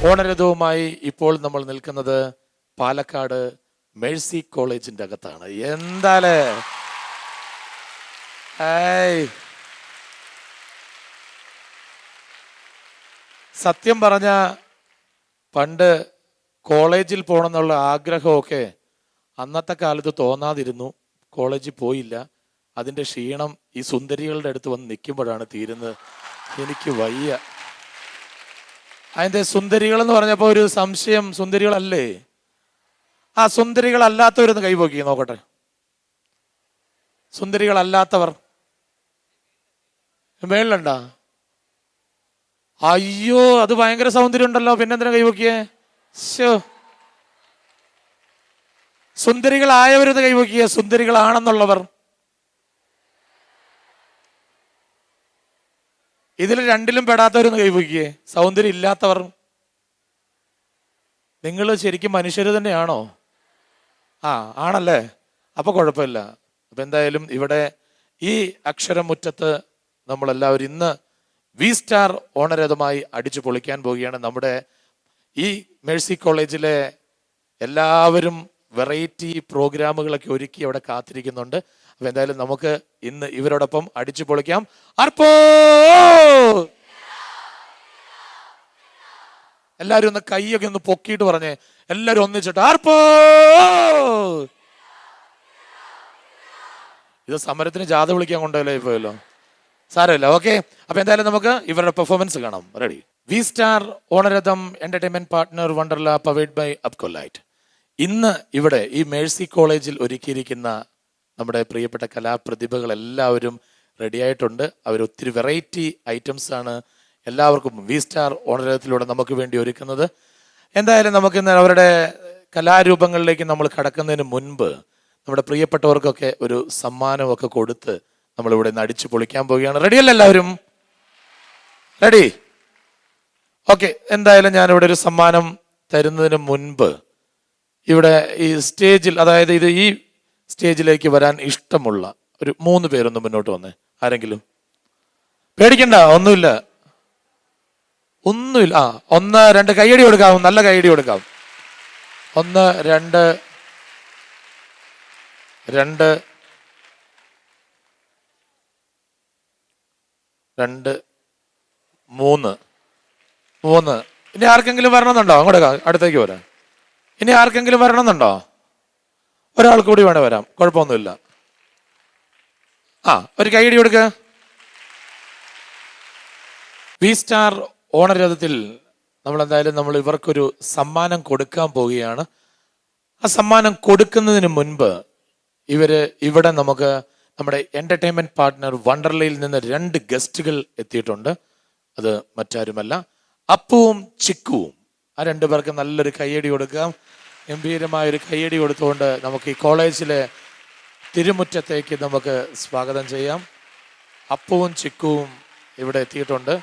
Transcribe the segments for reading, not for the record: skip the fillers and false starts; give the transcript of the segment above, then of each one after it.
ഓണരഥവുമായി ഇപ്പോൾ നമ്മൾ നിൽക്കുന്നത് പാലക്കാട് മേഴ്സി കോളേജിന്റെ അകത്താണ്. എന്താലേ സത്യം പറഞ്ഞ പണ്ട് കോളേജിൽ പോകണമെന്നുള്ള ആഗ്രഹമൊക്കെ അന്നത്തെ കാലത്ത് തോന്നാതിരുന്നു. കോളേജിൽ പോയില്ല. അതിൻ്റെ ക്ഷീണം ഈ സുന്ദരികളുടെ അടുത്ത് വന്ന് നിൽക്കുമ്പോഴാണ് തീരുന്നത്. എനിക്ക് വയ്യ. അതിൻ്റെ സുന്ദരികൾ എന്ന് പറഞ്ഞപ്പോൾ ഒരു സംശയം, സുന്ദരികളല്ലേ? ആ സുന്ദരികളല്ലാത്തവരൊന്ന് കൈപോക്കി നോക്കട്ടെ. സുന്ദരികളല്ലാത്തവർ മേളിലുണ്ടാ? അയ്യോ, അത് ഭയങ്കര സൗന്ദര്യം ഉണ്ടല്ലോ. പിന്നെന്തിനാ കൈപോക്കിയേ? ശോ, സുന്ദരികളായവരൊന്ന് കൈപോക്കിയേ. സുന്ദരികളാണെന്നുള്ളവർ. ഇതിൽ രണ്ടിലും പെടാത്തവരൊന്ന് കൈപോക്കിയേ. സൗന്ദര്യം ഇല്ലാത്തവർ. നിങ്ങൾ ശരിക്കും മനുഷ്യർ തന്നെയാണോ? ആണല്ലേ? അപ്പൊ കുഴപ്പമില്ല. അപ്പൊ എന്തായാലും ഇവിടെ ഈ അക്ഷരമുറ്റത്ത് നമ്മളെല്ലാവരും ഇന്ന് വി സ്റ്റാർ ഓണരഥമായി അടിച്ചു പൊളിക്കാൻ പോവുകയാണ്. നമ്മുടെ ഈ മേഴ്സി കോളേജിലെ എല്ലാവരും വെറൈറ്റി പ്രോഗ്രാമുകളൊക്കെ ഒരുക്കി അവിടെ കാത്തിരിക്കുന്നുണ്ട്. അപ്പൊ എന്തായാലും നമുക്ക് ഇന്ന് ഇവരോടൊപ്പം അടിച്ചു പൊളിക്കാം. അർപ്പോ! എല്ലാരും ഒന്ന് കൈയൊക്കെ ഒന്ന് പൊക്കിയിട്ട് പറഞ്ഞേ. എല്ലാരും ഒന്നിച്ചിട്ട് ആർപ്പോ! ഇത് സമരത്തിന് ജാഥ വിളിക്കാൻ കൊണ്ടുപോയല്ലോ ഇപ്പോയല്ലോ. സാരമില്ല, ഓക്കെ. അപ്പൊ എന്തായാലും നമുക്ക് ഇവരുടെ പെർഫോമൻസ് കാണാം. റെഡി? വി സ്റ്റാർ ഓണരഥം entertainment partner Wonderla powered by Apcolite. ഇന്ന് ഇവിടെ ഈ മേഴ്സി കോളേജിൽ ഒരുക്കിയിരിക്കുന്ന നമ്മുടെ പ്രിയപ്പെട്ട കലാപ്രതിഭകൾ എല്ലാവരും റെഡിയായിട്ടുണ്ട്. അവർ ഒത്തിരി വെറൈറ്റി ഐറ്റംസ് ആണ് എല്ലാവർക്കും വി സ്റ്റാർ ഓണരഥത്തിലൂടെ നമുക്ക് വേണ്ടി ഒരുക്കുന്നത്. എന്തായാലും നമുക്ക് ഇന്ന് അവരുടെ കലാരൂപങ്ങളിലേക്ക് നമ്മൾ കടക്കുന്നതിന് മുൻപ് നമ്മുടെ പ്രിയപ്പെട്ടവർക്കൊക്കെ ഒരു സമ്മാനമൊക്കെ കൊടുത്ത് നമ്മളിവിടെ നിന്ന് അടിച്ചു പൊളിക്കാൻ പോവുകയാണ്. റെഡിയല്ല എല്ലാവരും? റെഡി? ഓക്കെ. എന്തായാലും ഞാനിവിടെ ഒരു സമ്മാനം തരുന്നതിന് മുൻപ് ഇവിടെ ഈ സ്റ്റേജിൽ, അതായത് ഇത് ഈ സ്റ്റേജിലേക്ക് വരാൻ ഇഷ്ടമുള്ള ഒരു 3 പേരൊന്ന് മുന്നോട്ട് വന്നേ. ആരെങ്കിലും? പേടിക്കണ്ട, ഒന്നുമില്ല. ആ, 1 2 കൈയടി കൊടുക്കാം. നല്ല കൈയടി കൊടുക്കാം. 1 2 2 2 3. ഇനി ആർക്കെങ്കിലും വരണമെന്നുണ്ടോ? അങ്ങോട്ട് അടുത്തേക്ക് വരാം. ഇനി ആർക്കെങ്കിലും വരണമെന്നുണ്ടോ? ഒരാൾ കൂടി വേണേ വരാം, കുഴപ്പമൊന്നുമില്ല. ഒരു കൈയടി കൊടുക്ക. വി സ്റ്റാർ ഓണരഥത്തിൽ നമ്മൾ ഇവർക്കൊരു സമ്മാനം കൊടുക്കാൻ പോവുകയാണ്. ആ സമ്മാനം കൊടുക്കുന്നതിന് മുൻപ് ഇവിടെ നമുക്ക് നമ്മുടെ എന്റർടൈൻമെന്റ് പാർട്ട്ണർ വണ്ടർലയിൽ നിന്ന് 2 ഗസ്റ്റുകൾ എത്തിയിട്ടുണ്ട്. അത് മറ്റാരുമല്ല, അപ്പുവും ചിക്കുവും. ആ 2 പേർക്ക് നല്ലൊരു കയ്യടി കൊടുക്കാം. ഗംഭീരമായൊരു കയ്യടി കൊടുത്തുകൊണ്ട് നമുക്ക് ഈ കോളേജിലെ തിരുമുറ്റത്തേക്ക് നമുക്ക് സ്വാഗതം ചെയ്യാം. അപ്പുവും ചിക്കുവും ഇവിടെ എത്തിയിട്ടുണ്ട്.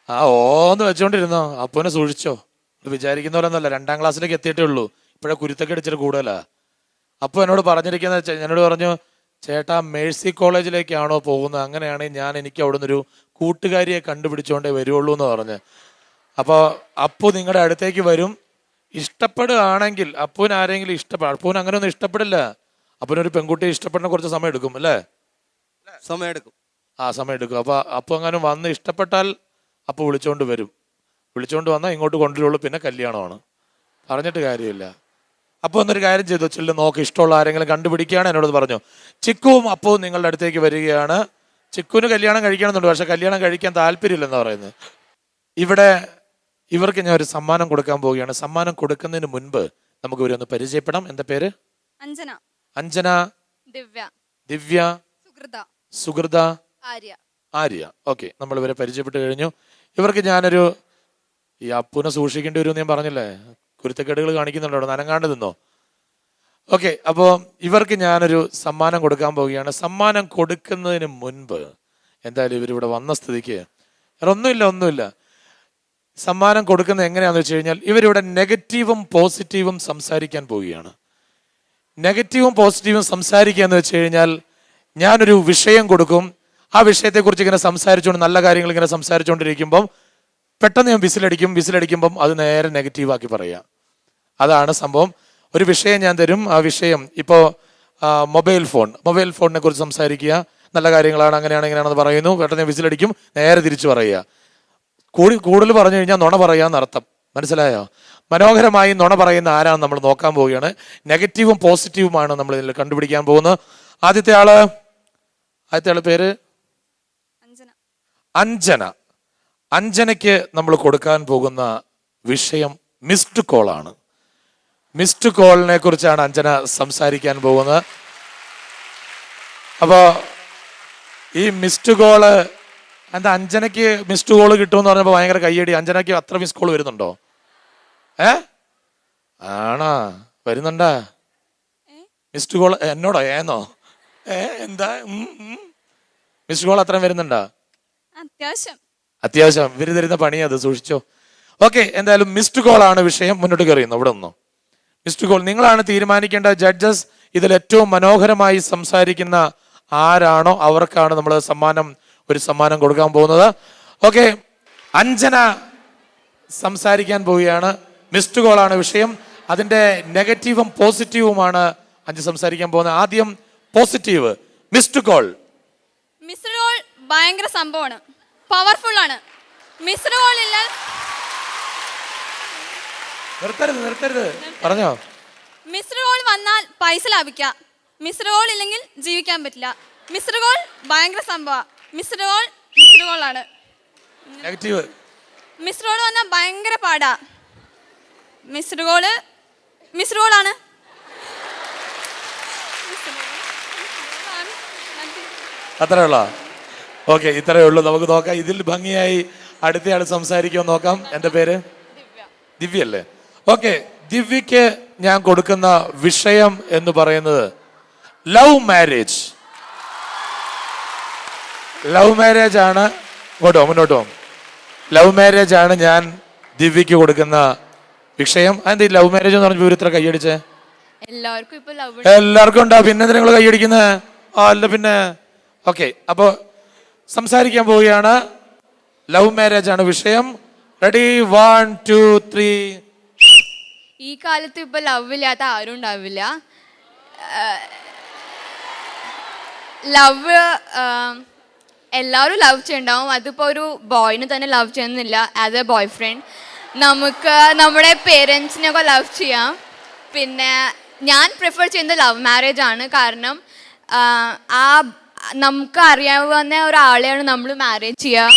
ഓന്ന് വെച്ചോണ്ടിരുന്നോ? അപ്പുവിനെ സൂക്ഷിച്ചോ. വിചാരിക്കുന്ന പോലെ ഒന്നല്ല, 2ാം ക്ലാസ്സിലേക്ക് എത്തിയിട്ടേ ഉള്ളൂ. ഇപ്പോഴെ കുരുത്തൊക്കെ അടിച്ചിട്ട് കൂടുതലാ. അപ്പൊ എന്നോട് എന്നോട് പറഞ്ഞു, ചേട്ടാ മേഴ്സി കോളേജിലേക്കാണോ പോകുന്നത്? അങ്ങനെയാണെങ്കിൽ എനിക്ക് അവിടെ നിന്നൊരു കൂട്ടുകാരിയെ കണ്ടുപിടിച്ചോണ്ടേ വരുള്ളൂ എന്ന് പറഞ്ഞ്. അപ്പോൾ അപ്പു നിങ്ങളുടെ അടുത്തേക്ക് വരും. ഇഷ്ടപ്പെടുകയാണെങ്കിൽ അപ്പുവിന് ആരെങ്കിലും അപ്പുവിന് അങ്ങനെയൊന്നും ഇഷ്ടപ്പെടില്ല. അപ്പുവിനൊരു പെൺകുട്ടിയെ ഇഷ്ടപ്പെടുന്ന കുറച്ച് സമയം എടുക്കും അല്ലേ? സമയം എടുക്കും. അപ്പൊ അപ്പു അങ്ങനെ വന്ന് ഇഷ്ടപ്പെട്ടാൽ അപ്പോൾ വിളിച്ചോണ്ട് വന്നാൽ ഇങ്ങോട്ട് കൊണ്ടുവരുള്ളൂ. പിന്നെ കല്യാണമാണ്, പറഞ്ഞിട്ട് കാര്യമില്ല. അപ്പോൾ ഒന്നൊരു കാര്യം ചെയ്തു, ചെല്ലു നോക്ക്, ഇഷ്ടമുള്ള ആരെങ്കിലും കണ്ടുപിടിക്കുകയാണ്. എന്നോട് പറഞ്ഞു. ചിക്കുവും അപ്പവും നിങ്ങളുടെ അടുത്തേക്ക് വരികയാണ്. ചിക്കുവിന് കല്യാണം കഴിക്കണമെന്നുണ്ട്, പക്ഷെ കല്യാണം കഴിക്കാൻ താല്പര്യമില്ലെന്ന് പറയുന്നത്. ഇവർക്ക് ഞാൻ ഒരു സമ്മാനം കൊടുക്കാൻ പോവുകയാണ്. സമ്മാനം കൊടുക്കുന്നതിന് മുൻപ് നമുക്ക് ഇവരൊന്ന് പരിചയപ്പെടാം. എന്താ പേര്? അഞ്ജന, ദിവ്യ, സുഹൃത, ആര്യ. ഓക്കെ, നമ്മൾ ഇവരെ പരിചയപ്പെട്ട് കഴിഞ്ഞു. ഇവർക്ക് ഞാനൊരു ഈ അപ്പുനെ സൂക്ഷിക്കേണ്ടി വരും ഞാൻ പറഞ്ഞില്ലേ. കുരുത്തക്കേടുകൾ കാണിക്കുന്നുണ്ടോ? നനങ്ങാണ്ട് നിന്നോ. ഓക്കെ, അപ്പോൾ ഇവർക്ക് ഞാനൊരു സമ്മാനം കൊടുക്കാൻ പോവുകയാണ്. സമ്മാനം കൊടുക്കുന്നതിന് മുൻപ് എന്തായാലും ഇവരിവിടെ വന്ന സ്ഥിതിക്ക് വേറെ ഒന്നുമില്ല. സമ്മാനം കൊടുക്കുന്നത് എങ്ങനെയാണെന്ന് വെച്ച് കഴിഞ്ഞാൽ ഇവരിവിടെ നെഗറ്റീവും പോസിറ്റീവും സംസാരിക്കാൻ പോവുകയാണ്. നെഗറ്റീവും പോസിറ്റീവും സംസാരിക്കുക എന്ന് വെച്ച് കഴിഞ്ഞാൽ ഞാനൊരു വിഷയം കൊടുക്കും. ആ വിഷയത്തെക്കുറിച്ച് ഇങ്ങനെ സംസാരിച്ചുകൊണ്ട് നല്ല കാര്യങ്ങൾ ഇങ്ങനെ സംസാരിച്ചുകൊണ്ടിരിക്കുമ്പം പെട്ടെന്ന് ഞാൻ വിസിലടിക്കുമ്പം അത് നേരെ നെഗറ്റീവാക്കി പറയുക. അതാണ് സംഭവം. ഒരു വിഷയം ഞാൻ തരും. ആ വിഷയം ഇപ്പോൾ മൊബൈൽ ഫോണിനെ കുറിച്ച് സംസാരിക്കുക. നല്ല കാര്യങ്ങളാണ്, അങ്ങനെയാണെന്ന് പറയുന്നു. പെട്ടെന്ന് ഞാൻ വിസിലടിക്കും, നേരെ തിരിച്ചു പറയുക. കൂടുതൽ പറഞ്ഞു കഴിഞ്ഞാൽ നുണ പറയാന്നർത്ഥം. മനസ്സിലായോ? മനോഹരമായി നുണ പറയുന്ന ആരാണ് നമ്മൾ നോക്കാൻ പോവുകയാണ്. നെഗറ്റീവും പോസിറ്റീവുമാണ് നമ്മൾ ഇതിൽ കണ്ടുപിടിക്കാൻ പോകുന്നത്. ആദ്യത്തെ ആള് പേര് അഞ്ജനയ്ക്ക് നമ്മൾ കൊടുക്കാൻ പോകുന്ന വിഷയം മിസ്ഡ് കോൾ ആണ്. മിസ്ഡ് കോളിനെ കുറിച്ചാണ് അഞ്ജന സംസാരിക്കാൻ പോകുന്നത്. അപ്പോ ഈ മിസ്ഡ് കോള് എന്താ, അഞ്ജനയ്ക്ക് മിസ്ഡ് കോള് കിട്ടുമെന്ന് പറഞ്ഞപ്പോൾ ഭയങ്കര കയ്യടി. അഞ്ജനയ്ക്ക് അത്ര മിസ് കോൾ വരുന്നുണ്ടോ? ആണോ? വരുന്നുണ്ടാ മിസ്ഡ് കോൾ? എന്നോടോ ഏന്നോ? എന്താ മിസ്ഡ് കോൾ അത്രയും വരുന്നുണ്ടാ? അത്യാവശ്യം. ഇവര് തരുന്ന പണി അത്, സൂക്ഷിച്ചോ. ഓക്കെ, എന്തായാലും മിസ്ഡ് കോൾ ആണ് വിഷയം. മുന്നോട്ട് കയറിയുന്നു. ഇവിടെ ഒന്നോ മിസ്ഡ് കോൾ നിങ്ങളാണ് തീരുമാനിക്കേണ്ട ജഡ്ജസ്. ഇതിൽ ഏറ്റവും മനോഹരമായി സംസാരിക്കുന്ന ആരാണോ അവർക്കാണ് നമ്മൾ ഒരു സമ്മാനം കൊടുക്കാൻ പോകുന്നത്. ഓക്കെ, അഞ്ജന സംസാരിക്കാൻ പോവുകയാണ്. മിസ്ഡ് കോൾ ആണ് വിഷയം. അതിന്റെ നെഗറ്റീവും പോസിറ്റീവുമാണ് അഞ്ജന സംസാരിക്കാൻ പോകുന്നത്. ആദ്യം പോസിറ്റീവ്. മിസ്ഡ് കോൾ ഭയങ്കര സംഭവമാണ്, പവർഫുൾ ആണ്. മിസ്ഡ് കോൾ ഇല്ല. നിർത്തരുത് പറഞ്ഞോ. മിസ്ഡ് കോൾ വന്നാൽ പൈസ ലാഭിക്കാം. മിസ്ഡ് കോൾ ഇല്ലെങ്കിൽ ജീവിക്കാൻ പറ്റില്ല. മിസ്ഡ് കോൾ ഭയങ്കര സംഭവം. മിസ്ഡ് കോൾ ആണ്. നെഗറ്റീവ്. മിസ്ഡ് കോൾ വന്നാൽ ഭയങ്കര പാടാ. മിസ്ഡ് കോൾ ആണ്. അത്രേ ഉള്ളോ? ഓക്കെ, ഇത്രയേ ഉള്ളൂ. നമുക്ക് നോക്കാം ഇതിൽ ഭംഗിയായി അടുത്തയാൾ സംസാരിക്കുമോ നോക്കാം. എൻ്റെ പേര് ദിവ്യ അല്ലേ? ഓക്കെ, ദിവ്യക്ക് ഞാൻ കൊടുക്കുന്ന വിഷയം എന്ന് പറയുന്നത് ലവ് മാരേജ് ആണ്. മുന്നോട്ടോ. ലവ് മാരേജ് ആണ് ഞാൻ ദിവ്യക്ക് കൊടുക്കുന്ന വിഷയം. അതെന്താ ലവ് മാരേജ് എന്ന് പറഞ്ഞ ഇത്ര കൈയടിച്ചേ? എല്ലാവർക്കും ഉണ്ടാ, പിന്നെ നിങ്ങൾ കൈയടിക്കുന്നത്? അല്ല പിന്നെ. ഓക്കെ, അപ്പോ സംസാരിക്കാൻ പോവുകയാണ്. ലവ് മാരേജ് ആണ് വിഷയം. റെഡി? 1 2 3. ഈ കാലത്ത് ഇപ്പൊ ലവ് ഇല്ലാത്ത ആരും ഉണ്ടാവില്ല. ലവ് എല്ലാവരും ലവ് ചെയ്യണ്ടാവും. അതിപ്പോ ഒരു ബോയിന് തന്നെ ലവ് ചെയ്യുന്നില്ല ആസ് എ ബോയ് ഫ്രണ്ട്. നമുക്ക് നമ്മുടെ പേരൻസിനെയൊക്കെ ലവ് ചെയ്യാം. പിന്നെ ഞാൻ പ്രിഫർ ചെയ്യുന്നത് ലവ് മാരേജ് ആണ്. കാരണം നമുക്ക് അറിയാവുന്ന ഒരാളെയാണ് നമ്മൾ മാരേജ് ചെയ്യുക.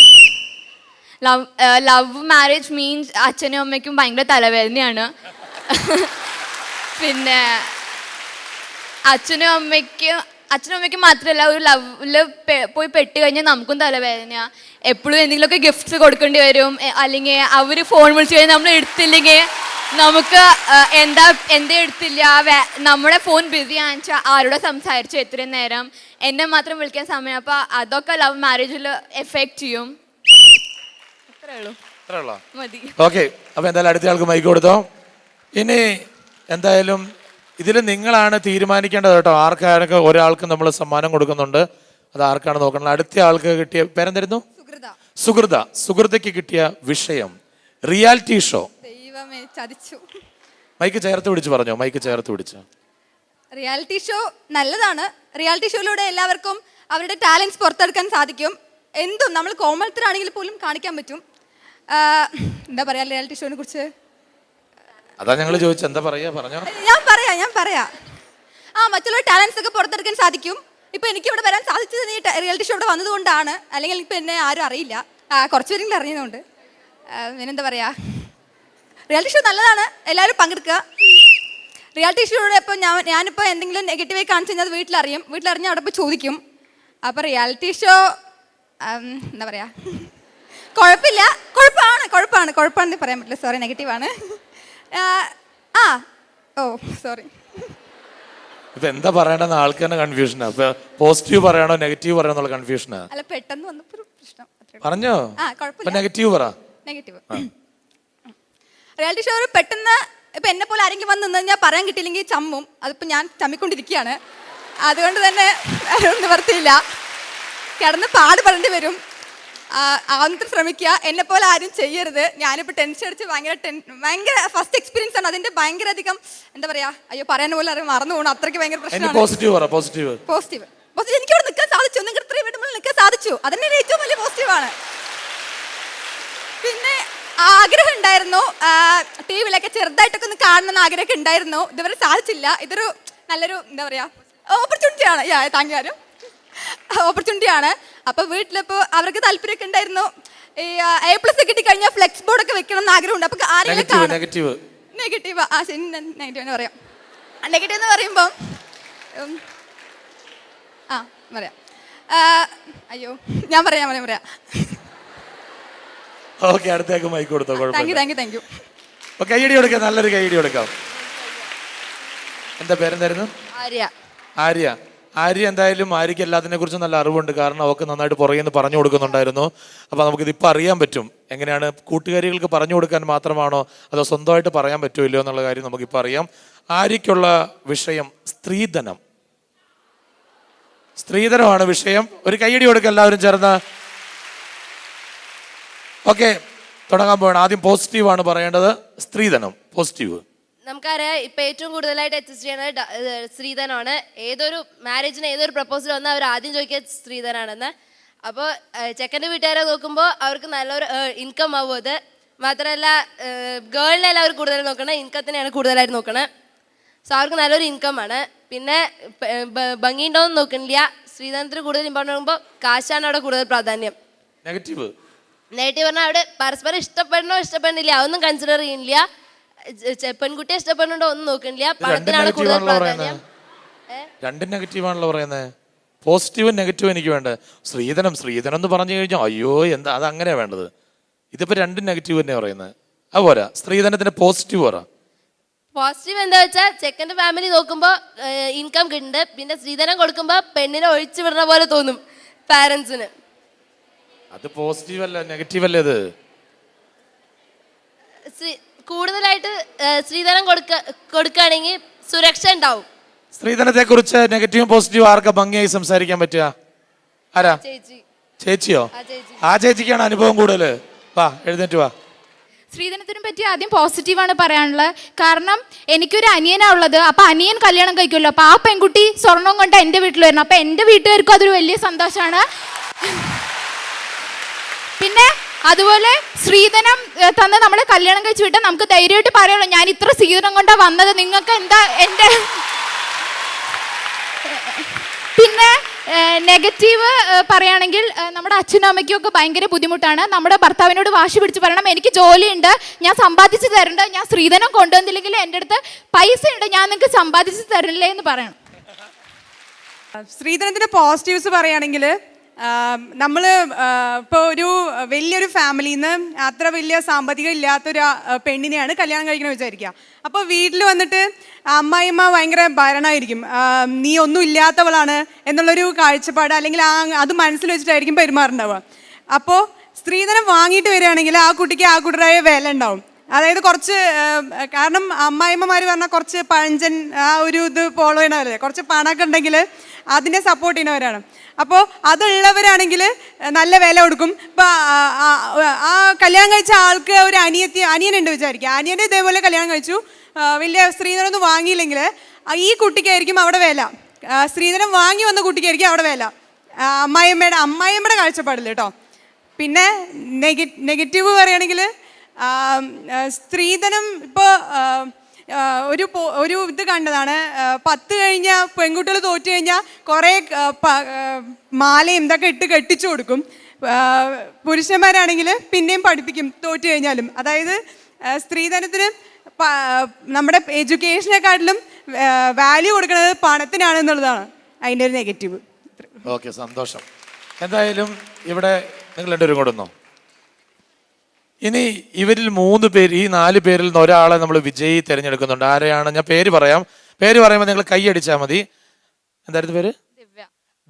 ലവ് മാരേജ് മീൻസ് അച്ഛനും അമ്മയ്ക്കും ഭയങ്കര തലവേദനയാണ്. പിന്നെ അച്ഛനും അമ്മയ്ക്കും മാത്രമല്ല, ഒരു ലവില് പോയി പെട്ട് കഴിഞ്ഞാൽ നമുക്കും തലവേദനയാണ്. എപ്പോഴും എന്തെങ്കിലുമൊക്കെ ഗിഫ്റ്റ്സ് കൊടുക്കേണ്ടി വരും. അല്ലെങ്കിൽ അവർ ഫോൺ വിളിച്ച് കഴിഞ്ഞാൽ നമ്മൾ എടുത്തില്ലെങ്കിൽ നമുക്ക് എന്തേ എടുത്തില്ല, നമ്മുടെ ഫോൺ ബിസി ആണെന്ന് ആരോടെ സംസാരിച്ചു എത്രയും നേരം, എന്നെ മാത്രം വിളിക്കാൻ സമയം. അപ്പം അതൊക്കെ ലവ് മാരേജിൽ എഫക്റ്റ് ചെയ്യും. അത്രേ ഉള്ളൂ, മതി. ഓക്കെ, അപ്പൊ എന്തായാലും അടുത്ത ആൾക്ക് മൈക്ക് കൊടുത്തോ. ഇനി എന്തായാലും ഇതിൽ നിങ്ങളാണ് തീരുമാനിക്കേണ്ടത് കേട്ടോ. ആർക്കാരൊക്കെ ഒരാൾക്ക് നമ്മൾ സമ്മാനം കൊടുക്കുന്നുണ്ട്. അത് ആർക്കാണ് നോക്കുന്നത്. അടുത്ത ആൾക്ക് കിട്ടിയ പേരെന്തായിരുന്നു? സുഹൃതയ്ക്ക് കിട്ടിയ വിഷയം റിയാലിറ്റി ഷോ. ചതിച്ചു. മൈക്ക് ചേർത്ത് പിടിച്ചു. റിയാലിറ്റി ഷോ നല്ലതാണ്. റിയാലിറ്റി ഷോയിലൂടെ എല്ലാവർക്കും അവരുടെ ടാലൻസ് പുറത്തെടുക്കാൻ സാധിക്കും. എന്തും നമ്മൾ കോമളത്തിലാണെങ്കിൽ പോലും കാണിക്കാൻ പറ്റും. എന്താ പറയാ റിയാലിറ്റി ഷോനെ കുറിച്ച്? അതാ ഞങ്ങൾ ചോദിച്ചത്, എന്താ പറയാ? പറഞ്ഞോ. ഞാൻ പറയാ മറ്റുള്ള ടാലൻസ് ഒക്കെ പുറത്തെടുക്കാൻ സാധിക്കും. ഇപ്പൊ എനിക്ക് ഇവിടെ വരാൻ സാധിച്ചത് ഈ റിയാലിറ്റി ഷോ ഇവിടെ വന്നതുകൊണ്ടാണ്. അല്ലെങ്കിൽ ഇപ്പൊ എന്നെ ആരും അറിയില്ല. കുറച്ച് പേരെങ്കിലും അറിയുന്നതുകൊണ്ട്. പിന്നെന്താ പറയാ, റിയാലിറ്റി ഷോ നല്ലതാണ്. എല്ലാവരും പങ്കെടുക്കുക. റിയാലിറ്റി ഷോയുടെ ഇപ്പോൾ ഞാനിപ്പോൾ എന്തെങ്കിലും നെഗറ്റീവായി കാണിച്ചു കഴിഞ്ഞാൽ അത് വീട്ടിലറിഞ്ഞ് അവിടെ പോയി ചോദിക്കും. അപ്പോൾ റിയാലിറ്റി ഷോ എന്താ പറയുക, കുഴപ്പമാണെന്ന് പറയാൻ പറ്റില്ല. സോറി, നെഗറ്റീവാണ്. സോറി. ഇപ്പൊ എന്താ പറയണ്ടെന്ന് ആൾക്ക് തന്നെ കൺഫ്യൂഷനാ. ഇപ്പൊ പോസിറ്റീവ് പറയണോ നെഗറ്റീവ് പറയണോ എന്നുള്ള കൺഫ്യൂഷനാ. അല്ല പെട്ടെന്ന് വന്നപ്പോ ഒരു പ്രശ്നം. പറഞ്ഞോ? ആ ഇപ്പൊ കുഴപ്പമില്ല. നെഗറ്റീവ് പറ. നെഗറ്റീവ് റിയാലിറ്റി ഷോ പെട്ടെന്ന് ഇപ്പൊ എന്നെ പോലെ ആരെങ്കിലും വന്ന് നിന്ന് ഞാൻ പറയാൻ കിട്ടിയില്ലെങ്കിൽ ചമ്മും. അതിപ്പോ ഞാൻ ചമ്മിക്കൊണ്ടിരിക്കുകയാണ്. അതുകൊണ്ട് തന്നെ നിവർത്തിയില്ല, കിടന്ന് പാടുപെടേണ്ടി വരും. ആദ്യത്തെ ശ്രമിക്കുക, എന്നെ പോലെ ആരും ചെയ്യരുത്. ഞാനിപ്പോൾ ടെൻഷൻ അടിച്ച് ഭയങ്കര ഫസ്റ്റ് എക്സ്പീരിയൻസ് ആണ്. അതിന്റെ ഭയങ്കര അധികം എന്താ പറയാ, അയ്യോ പറയാൻ പോലും അറിയാൻ മറന്നു പോകണം, അത്രയ്ക്ക് ഭയങ്കര പ്രശ്നമാണ്. പോസിറ്റീവ് പറ. പോസിറ്റീവ് പോസിറ്റീവ് പോസിറ്റീവ് എനിക്ക് ഇവിടെ നിൽക്കാൻ സാധിച്ചു. നിങ്ങൾക്ക് ഇത്രയും വീടുമ്പോൾ നിൽക്കാൻ സാധിച്ചു, അതന്നെ ഏറ്റവും വലിയ പോസിറ്റീവാണ്. പിന്നെ ആഗ്രഹം ഉണ്ടായിരുന്നു, ടി വിയിലൊക്കെ ചെറുതായിട്ടൊക്കെ ഒന്ന് കാണണമെന്ന് ആഗ്രഹമൊക്കെ ഉണ്ടായിരുന്നു. ഇതുവരെ സാധിച്ചില്ല. ഇതൊരു നല്ലൊരു എന്താ പറയാ ഓപ്പർച്യൂണിറ്റിയാണ്. Thank you. ഓപ്പർച്യൂണിറ്റിയാണ്. അപ്പൊ വീട്ടിലിപ്പോ അവർക്ക് താല്പര്യമൊക്കെ ഉണ്ടായിരുന്നു. ഈ A+ കിട്ടിക്കഴിഞ്ഞാൽ ഫ്ലെക്സ് ബോർഡ് ഒക്കെ വെക്കണം എന്ന് ആഗ്രഹമുണ്ട്. അപ്പൊ ആരെങ്കിലും നെഗറ്റീവ് നെഗറ്റീവ് ആ ശരി നെഗറ്റീവ് എന്ന് പറയാം. നെഗറ്റീവ് എന്ന് പറയുമ്പോൾ പറയാം. അയ്യോ ഞാൻ പറയാം. ഓക്കെ, അടുത്തേക്ക് മൈക്ക് കൊടുത്തോ. Thank you. കൈയടി കൊടുക്കാം, നല്ലൊരു കൈയടി കൊടുക്കാം. എന്താ പേരെന്തായിരുന്നു? ആര്യ. ആര്യ എന്തായാലും ആര്യക്ക് എല്ലാത്തിനെ കുറിച്ചും നല്ല അറിവുണ്ട്. കാരണം അവൾക്ക് നന്നായിട്ട് പുറകെ നിന്ന് പറഞ്ഞു കൊടുക്കുന്നുണ്ടായിരുന്നു. അപ്പോൾ നമുക്കിത് ഇപ്പം അറിയാൻ പറ്റും എങ്ങനെയാണ് കൂട്ടുകാരികൾക്ക് പറഞ്ഞു കൊടുക്കാൻ മാത്രമാണോ അതോ സ്വന്തമായിട്ട് പറയാൻ പറ്റുമോ ഇല്ലയോ എന്നുള്ള കാര്യം നമുക്കിപ്പോൾ അറിയാം. ആര്യക്കുള്ള വിഷയം സ്ത്രീധനമാണ് വിഷയം. ഒരു കൈയടി കൊടുക്കുക എല്ലാവരും ചേർന്ന്. ഓക്കെ, തുടങ്ങാൻ പോവാണ്. ആദ്യം പോസിറ്റീവാണ് പറയേണ്ടത്. സ്ത്രീധനം പോസിറ്റീവ്. നമുക്കറിയാം ഇപ്പൊ ഏറ്റവും കൂടുതലായിട്ട് അഡ്ജസ്റ്റ് ചെയ്യുന്നത് സ്ത്രീധനമാണ്. ഏതൊരു മാരേജിന് ഏതൊരു പ്രപ്പോസൽ വന്നാൽ അവർ ആദ്യം ചോദിക്കുക സ്ത്രീധനാണെന്ന്. അപ്പോൾ ചെക്കൻ്റെ വീട്ടുകാരെ നോക്കുമ്പോൾ അവർക്ക് നല്ലൊരു ഇൻകം ആവും. അത് മാത്രമല്ല ഗേളിനെല്ലാം അവർ കൂടുതൽ നോക്കണം, ഇൻകത്തിനെയാണ് കൂടുതലായിട്ട് നോക്കണം. സോ അവർക്ക് നല്ലൊരു ഇൻകമാണ്. പിന്നെ ഭംഗിയുണ്ടോയെന്ന് നോക്കണില്ല, സ്ത്രീധനത്തിന് കൂടുതൽ ഇമ്പോർട്ടൻ്റ് ആകുമ്പോൾ കാശാണ് അവിടെ കൂടുതൽ പ്രാധാന്യം. നെഗറ്റീവ് പറഞ്ഞാൽ അവിടെ പരസ്പരം ഇഷ്ടപ്പെടുന്നില്ല, അതൊന്നും കൺസിഡർ ചെയ്യുന്നില്ല. പെൺകുട്ടിയെ ഇഷ്ടപ്പെടുന്നുണ്ടോ ഒന്നും നോക്കണില്ല, പണത്തിനാണ് കൂടുതൽ പ്രാധാന്യം. രണ്ടും നെഗറ്റീവാണല്ലോ പറയുന്നത്. പോസിറ്റീവും നെഗറ്റീവും എനിക്ക് വേണ്ടത്. സ്ത്രീധനം എന്ന് പറഞ്ഞു കഴിഞ്ഞാൽ അയ്യോ എന്താ, അത് അങ്ങനെയാ വേണ്ടത്. ഇതിപ്പോ രണ്ടും നെഗറ്റീവ് തന്നെ പറയുന്നത്. അതുപോലെ സ്ത്രീധനത്തിന്റെ പോസിറ്റീവ് പറ. പോസിറ്റീവ് എന്താ വെച്ചാൽ ചെക്കൻ്റെ ഫാമിലി നോക്കുമ്പോൾ ഇൻകം കിട്ടുന്നുണ്ട്. പിന്നെ സ്ത്രീധനം കൊടുക്കുമ്പോൾ പെണ്ണിനെ ഒഴിച്ചു വിടുന്ന പോലെ തോന്നും പാരൻസിന്. അത് പോസിറ്റീവ് അല്ല, നെഗറ്റീവ് അല്ലേ അത്? കൂടുതലായിട്ട് സ്ത്രീധനം കൊടുക്കുകയാണെങ്കിൽ സുരക്ഷ ഉണ്ടാവും. സ്ത്രീധനത്തെ കുറിച്ച് നെഗറ്റീവും പോസിറ്റീവും ആർക്കാ ഭംഗിയായി സംസാരിക്കാൻ പറ്റുക? ആരാ? ചേച്ചിയോ? ആ ചേച്ചിക്കാണ് അനുഭവം കൂടുതൽ. വാ, എഴുന്നേറ്റ് വാ. സ്ത്രീധനത്തിനെ പറ്റി ആദ്യം പോസിറ്റീവാണ് പറയാനുള്ളത്. കാരണം എനിക്കൊരു അനിയനാണ് ഉള്ളത്. അപ്പം അനിയൻ കല്യാണം കഴിക്കുമല്ലോ, അപ്പം ആ പെൺകുട്ടി സ്വർണം കൊണ്ട് എൻ്റെ വീട്ടിൽ വരണം. അപ്പം എൻ്റെ വീട്ടുകാർക്കും അതൊരു വലിയ സന്തോഷമാണ്. പിന്നെ അതുപോലെ സ്ത്രീധനം തന്ന് നമ്മളെ കല്യാണം കഴിച്ച് വിട്ടാൽ നമുക്ക് ധൈര്യമായിട്ട് പറയാമല്ലോ, ഞാൻ ഇത്ര സ്ത്രീധനം കൊണ്ടാണ് വന്നത്, നിങ്ങൾക്ക് എന്താ എൻ്റെ. പിന്നെ നെഗറ്റീവ് പറയുകയാണെങ്കിൽ നമ്മുടെ അച്ഛനും അമ്മയ്ക്കും ഒക്കെ ഭയങ്കര ബുദ്ധിമുട്ടാണ്. നമ്മുടെ ഭർത്താവിനോട് വാശി പിടിച്ച് പറയണം, എനിക്ക് ജോലിയുണ്ട്, ഞാൻ സമ്പാദിച്ച് തരണ്ട, ഞാൻ സ്ത്രീധനം കൊണ്ടുവന്നില്ലെങ്കിൽ എൻ്റെ അടുത്ത് പൈസ ഉണ്ട്, ഞാൻ നിങ്ങൾക്ക് സമ്പാദിച്ച് തരില്ലേ എന്ന് പറയണം. സ്ത്രീധനത്തിൻ്റെ പോസിറ്റീവ്സ് പറയുകയാണെങ്കിൽ നമ്മൾ ഇപ്പോൾ ഒരു വലിയൊരു ഫാമിലിയിൽ നിന്ന് അത്ര വലിയ സാമ്പത്തികം ഇല്ലാത്തൊരു പെണ്ണിനെയാണ് കല്യാണം കഴിക്കണമെന്ന് വിചാരിക്കുക. അപ്പോൾ വീട്ടിൽ വന്നിട്ട് അമ്മായിമ്മ ഭയങ്കര ഭരണമായിരിക്കും, നീ ഒന്നും ഇല്ലാത്തവളാണ് എന്നുള്ളൊരു കാഴ്ചപ്പാട് അല്ലെങ്കിൽ അത് മനസ്സിൽ വെച്ചിട്ടായിരിക്കും പെരുമാറുണ്ടാവുക. അപ്പോൾ സ്ത്രീധനം വാങ്ങിയിട്ട് വരികയാണെങ്കിൽ ആ കുട്ടിക്ക് ആ കുട്ടിയുടെ വില ഉണ്ടാവും. അതായത് കുറച്ച്, കാരണം അമ്മായിമ്മമാർ പറഞ്ഞാൽ കുറച്ച് പഴഞ്ചൻ ആ ഒരു ഇത് ഫോളോ ചെയ്യണവരല്ലേ, കുറച്ച് പണമൊക്കെ ഉണ്ടെങ്കിൽ അതിനെ സപ്പോർട്ട് ചെയ്യുന്നവരാണ്. അപ്പോൾ അതുള്ളവരാണെങ്കിൽ നല്ല വില കൊടുക്കും. ഇപ്പം ആ കല്യാണം കഴിച്ച ആൾക്ക് ഒരു അനിയനുണ്ട് വിചാരിക്കുക, അനിയനെ ഇതേപോലെ കല്യാണം കഴിച്ചു, വലിയ സ്ത്രീധനമൊന്നും വാങ്ങിയില്ലെങ്കിൽ ഈ കുട്ടിക്കായിരിക്കും അവിടെ വില, സ്ത്രീധനം വാങ്ങി വന്ന കുട്ടിക്കായിരിക്കും അവിടെ വില, അമ്മായിയമ്മയുടെ കാഴ്ചപ്പാടില്ല കേട്ടോ. പിന്നെ നെഗറ്റീവ് പറയുകയാണെങ്കിൽ സ്ത്രീധനം ഇപ്പോൾ ഒരു ഇത് കണ്ടതാണ്, 10 കഴിഞ്ഞ പെൺകുട്ടികൾ തോറ്റു കഴിഞ്ഞാൽ കുറേ മാലയും ഇതൊക്കെ ഇട്ട് കെട്ടിച്ചു കൊടുക്കും. പുരുഷന്മാരാണെങ്കിൽ പിന്നെയും പഠിപ്പിക്കും തോറ്റു കഴിഞ്ഞാലും. അതായത് സ്ത്രീധനത്തിന് നമ്മുടെ എഡ്യൂക്കേഷനെക്കാട്ടിലും വാല്യൂ കൊടുക്കുന്നത് പണത്തിനാണെന്നുള്ളതാണ് അതിൻ്റെ ഒരു നെഗറ്റീവ്. ഓക്കെ, സന്തോഷം. എന്തായാലും ഇവിടെ നിങ്ങൾ രണ്ടുപേരും കൊടുന്നോ. ഇനി ഇവരിൽ 3 പേര്, ഈ 4 പേരിൽ നിന്ന് ഒരാളെ നമ്മൾ വിജയി തിരഞ്ഞെടുക്കുന്നുണ്ട്. ആരെയാണ്? ഞാൻ പേര് പറയാം, പേര് പറയുമ്പോൾ നിങ്ങൾ കൈ അടിച്ചാൽ മതി. എന്തായിരുന്നു പേര്?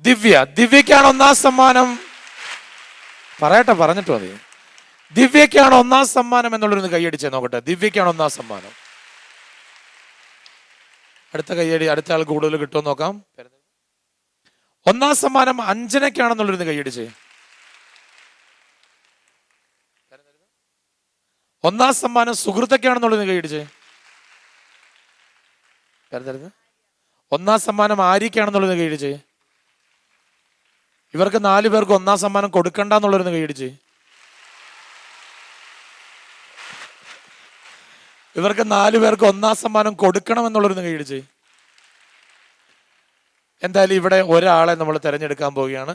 ദിവ്യ. ദിവ്യക്കാണ് ഒന്നാം സമ്മാനം. പറയട്ടെ, പറഞ്ഞിട്ട് മതി. ദിവ്യക്കാണ് ഒന്നാം സമ്മാനം എന്നുള്ളൊരു കൈയടിച്ചേ നോക്കട്ടെ. ദിവ്യക്കാണ് ഒന്നാം സമ്മാനം. അടുത്ത കൈയടി, അടുത്ത ആൾ കൂടുതൽ കിട്ടുമോ നോക്കാം. ഒന്നാം സമ്മാനം അഞ്ജനയ്ക്കാണെന്നുള്ളൊരു കൈയടിച്ചേ. ഒന്നാം സമ്മാനം സുഹൃത്തൊക്കെയാണെന്നുള്ളത് കൈയടിച്ചേ. ഒന്നാം സമ്മാനം ആര്യക്കാണെന്നുള്ളത് കൈയടിച്ചേ. ഇവർക്ക് 4 പേർക്ക് ഒന്നാം സമ്മാനം കൊടുക്കണ്ട എന്നുള്ളൊരു കൈയടിച്ചേ. ഇവർക്ക് 4 പേർക്ക് ഒന്നാം സമ്മാനം കൊടുക്കണം എന്നുള്ളൊരു കൈയടിച്ചേ. എന്തായാലും ഇവിടെ ഒരാളെ നമ്മൾ തിരഞ്ഞെടുക്കാൻ പോവുകയാണ്.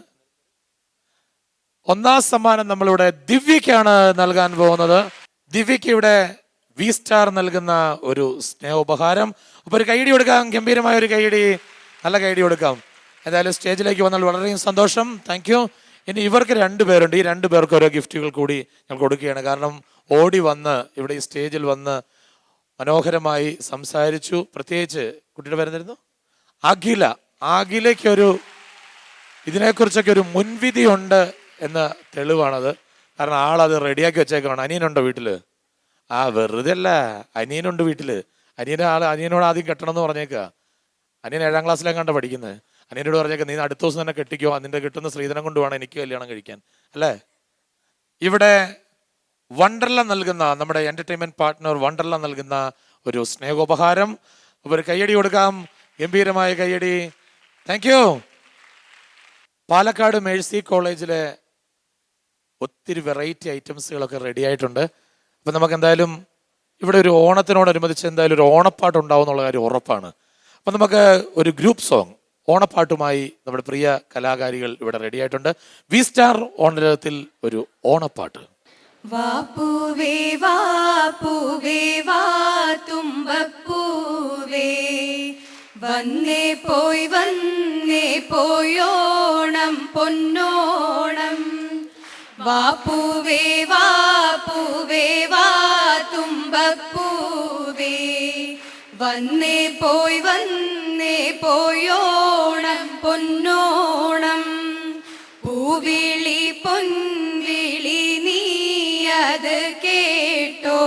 ഒന്നാം സമ്മാനം നമ്മളിവിടെ ദിവ്യക്കാണ് നൽകാൻ പോകുന്നത്. ദിവ്യക്ക് ഇവിടെ വി സ്റ്റാർ നൽകുന്ന ഒരു സ്നേഹോപഹാരം. അപ്പൊ ഒരു കൈയടി കൊടുക്കാം, ഗംഭീരമായ ഒരു കൈയടി, നല്ല കൈയടി കൊടുക്കാം. എന്തായാലും സ്റ്റേജിലേക്ക് വന്നാൽ വളരെയും സന്തോഷം. Thank you. ഇനി ഇവർക്ക് 2 പേരുണ്ട്. ഈ 2 പേർക്ക് ഓരോ ഗിഫ്റ്റുകൾ കൂടി ഞങ്ങൾ കൊടുക്കുകയാണ്. കാരണം ഓടി വന്ന് ഇവിടെ ഈ സ്റ്റേജിൽ വന്ന് മനോഹരമായി സംസാരിച്ചു. പ്രത്യേകിച്ച് കുട്ടിയുടെ പേരെന്തായിരുന്നു? അഖില. അഖിലയ്ക്കൊരു ഇതിനെക്കുറിച്ചൊക്കെ ഒരു മുൻവിധി ഉണ്ട് എന്ന തെളിവാണത്. കാരണം ആളത് റെഡിയാക്കി വെച്ചേക്കാണ്. അനിയനുണ്ടോ വീട്ടില്? വെറുതെ അല്ല, അനിയനുണ്ട് വീട്ടില്. അനിയനോട് ആദ്യം കെട്ടണം എന്ന് പറഞ്ഞേക്കുക. അനിയൻ 7ാം ക്ലാസ്സിലേക്കാണ്ട പഠിക്കുന്നത്. അനിയനോട് പറഞ്ഞേക്ക, നീ അടുത്ത ദിവസം തന്നെ കെട്ടിക്കോ, അതിന്റെ കിട്ടുന്ന സ്ത്രീധനം കൊണ്ട് വേണം എനിക്ക് കല്യാണം കഴിക്കാൻ, അല്ലേ? ഇവിടെ വണ്ടർല നൽകുന്ന, നമ്മുടെ എന്റർടൈൻമെന്റ് പാർട്ട്ണർ വണ്ടർല നൽകുന്ന ഒരു സ്നേഹോപഹാരം. അപ്പൊ ഒരു കയ്യടി കൊടുക്കാം, ഗംഭീരമായ കയ്യടി. Thank you. പാലക്കാട് മേഴ്സി കോളേജിലെ ഒത്തിരി വെറൈറ്റി ഐറ്റംസുകളൊക്കെ റെഡി ആയിട്ടുണ്ട്. അപ്പൊ നമുക്ക് എന്തായാലും ഇവിടെ ഒരു ഓണത്തിനോടനുബന്ധിച്ച് എന്തായാലും ഒരു ഓണപ്പാട്ട് ഉണ്ടാവും എന്നുള്ള കാര്യം ഉറപ്പാണ്. അപ്പൊ നമുക്ക് ഒരു ഗ്രൂപ്പ് സോങ് ഓണപ്പാട്ടുമായി നമ്മുടെ പ്രിയ കലാകാരികൾ ഇവിടെ റെഡി ആയിട്ടുണ്ട്. വി സ്റ്റാർ ഓണരത്തിൽ ഒരു ഓണപ്പാട്ട്. വാപ്പൂവേ വാപ്പൂവേ വാ തുമ്പപ്പൂവേ, വന്നേ പോയോണം പൊന്നോണം. വാപ്പൂവേ വാപ്പൂവേ വാ തുമ്പപ്പൂവേ, വന്നേ പോയോണം പൊന്നോണം. പൂവിളി പൊൻവിളി നീയത് കേട്ടോ,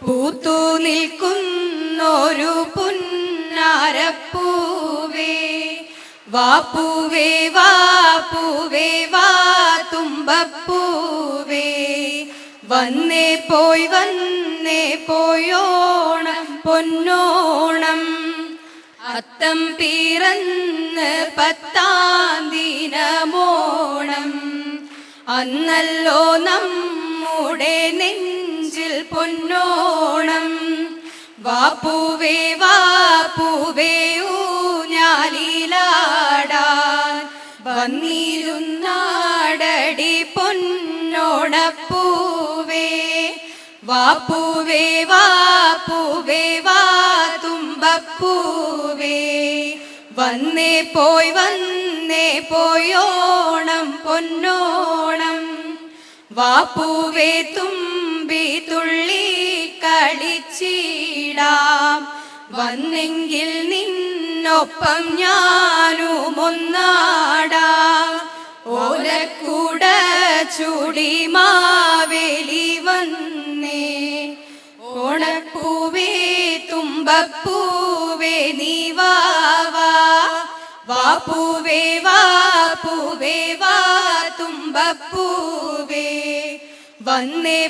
പൂത്തു നിൽക്കുന്നൊരു പുന്നാരപ്പൂവേ. വാപ്പൂവേ വാപ്പൂവേ വാ തുമ്പപ്പൂവേ, വന്നേ പോയോണം പൊന്നോണം. അത്തം പിറന്ന് 10ാം ദിനമോണം, അന്നല്ലോ നമ്മുടെ നെഞ്ചിൽ പൊന്നോണം. വാപ്പൂവേ വാപ്പൂവേ ഊഞ്ഞാലിലാടാൻ വന്നിരുന്നാടടി പൊന്നോണപ്പൂവേ. വാപ്പൂവേ വാപ്പൂവേ വാ തുമ്പപ്പൂവേ, വന്നേ പോയോണം പൊന്നോണം. വാപ്പൂവേ തുമ്പി തുള്ളി കളിച്ചിടാം, വന്നെങ്കിൽ നിന്നൊപ്പം ഞാനും ഒന്നാടാം. ഓലക്കൂട ചൂടി മാവേലി വന്നേ, ഓണപ്പൂവേ തുമ്പപ്പൂവേ നീ വാ. വാപ്പൂവേ വാപ്പൂവേ വാ തുമ്പപ്പൂവേ, വന്നേ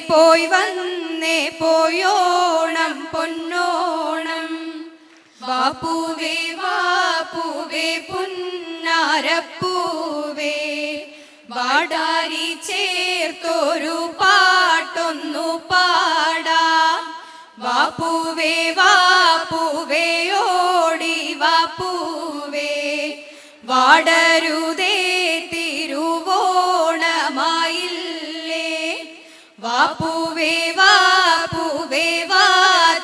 പോയോണം പൊന്നോണം. വാപ്പൂവേ വാപ്പൂവേ പുന്നാരപ്പൂവേ, വാടാരി ചേർത്തൊരു പാട്ടൊന്നു പാടാം. വാപ്പൂവേ വാപ്പൂവേ ഓടി വാപ്പൂവേ, വാടരുതേ തിരുവോണമായില്ലേ. വാപ്പൂവേ വാപ്പൂവേ വാ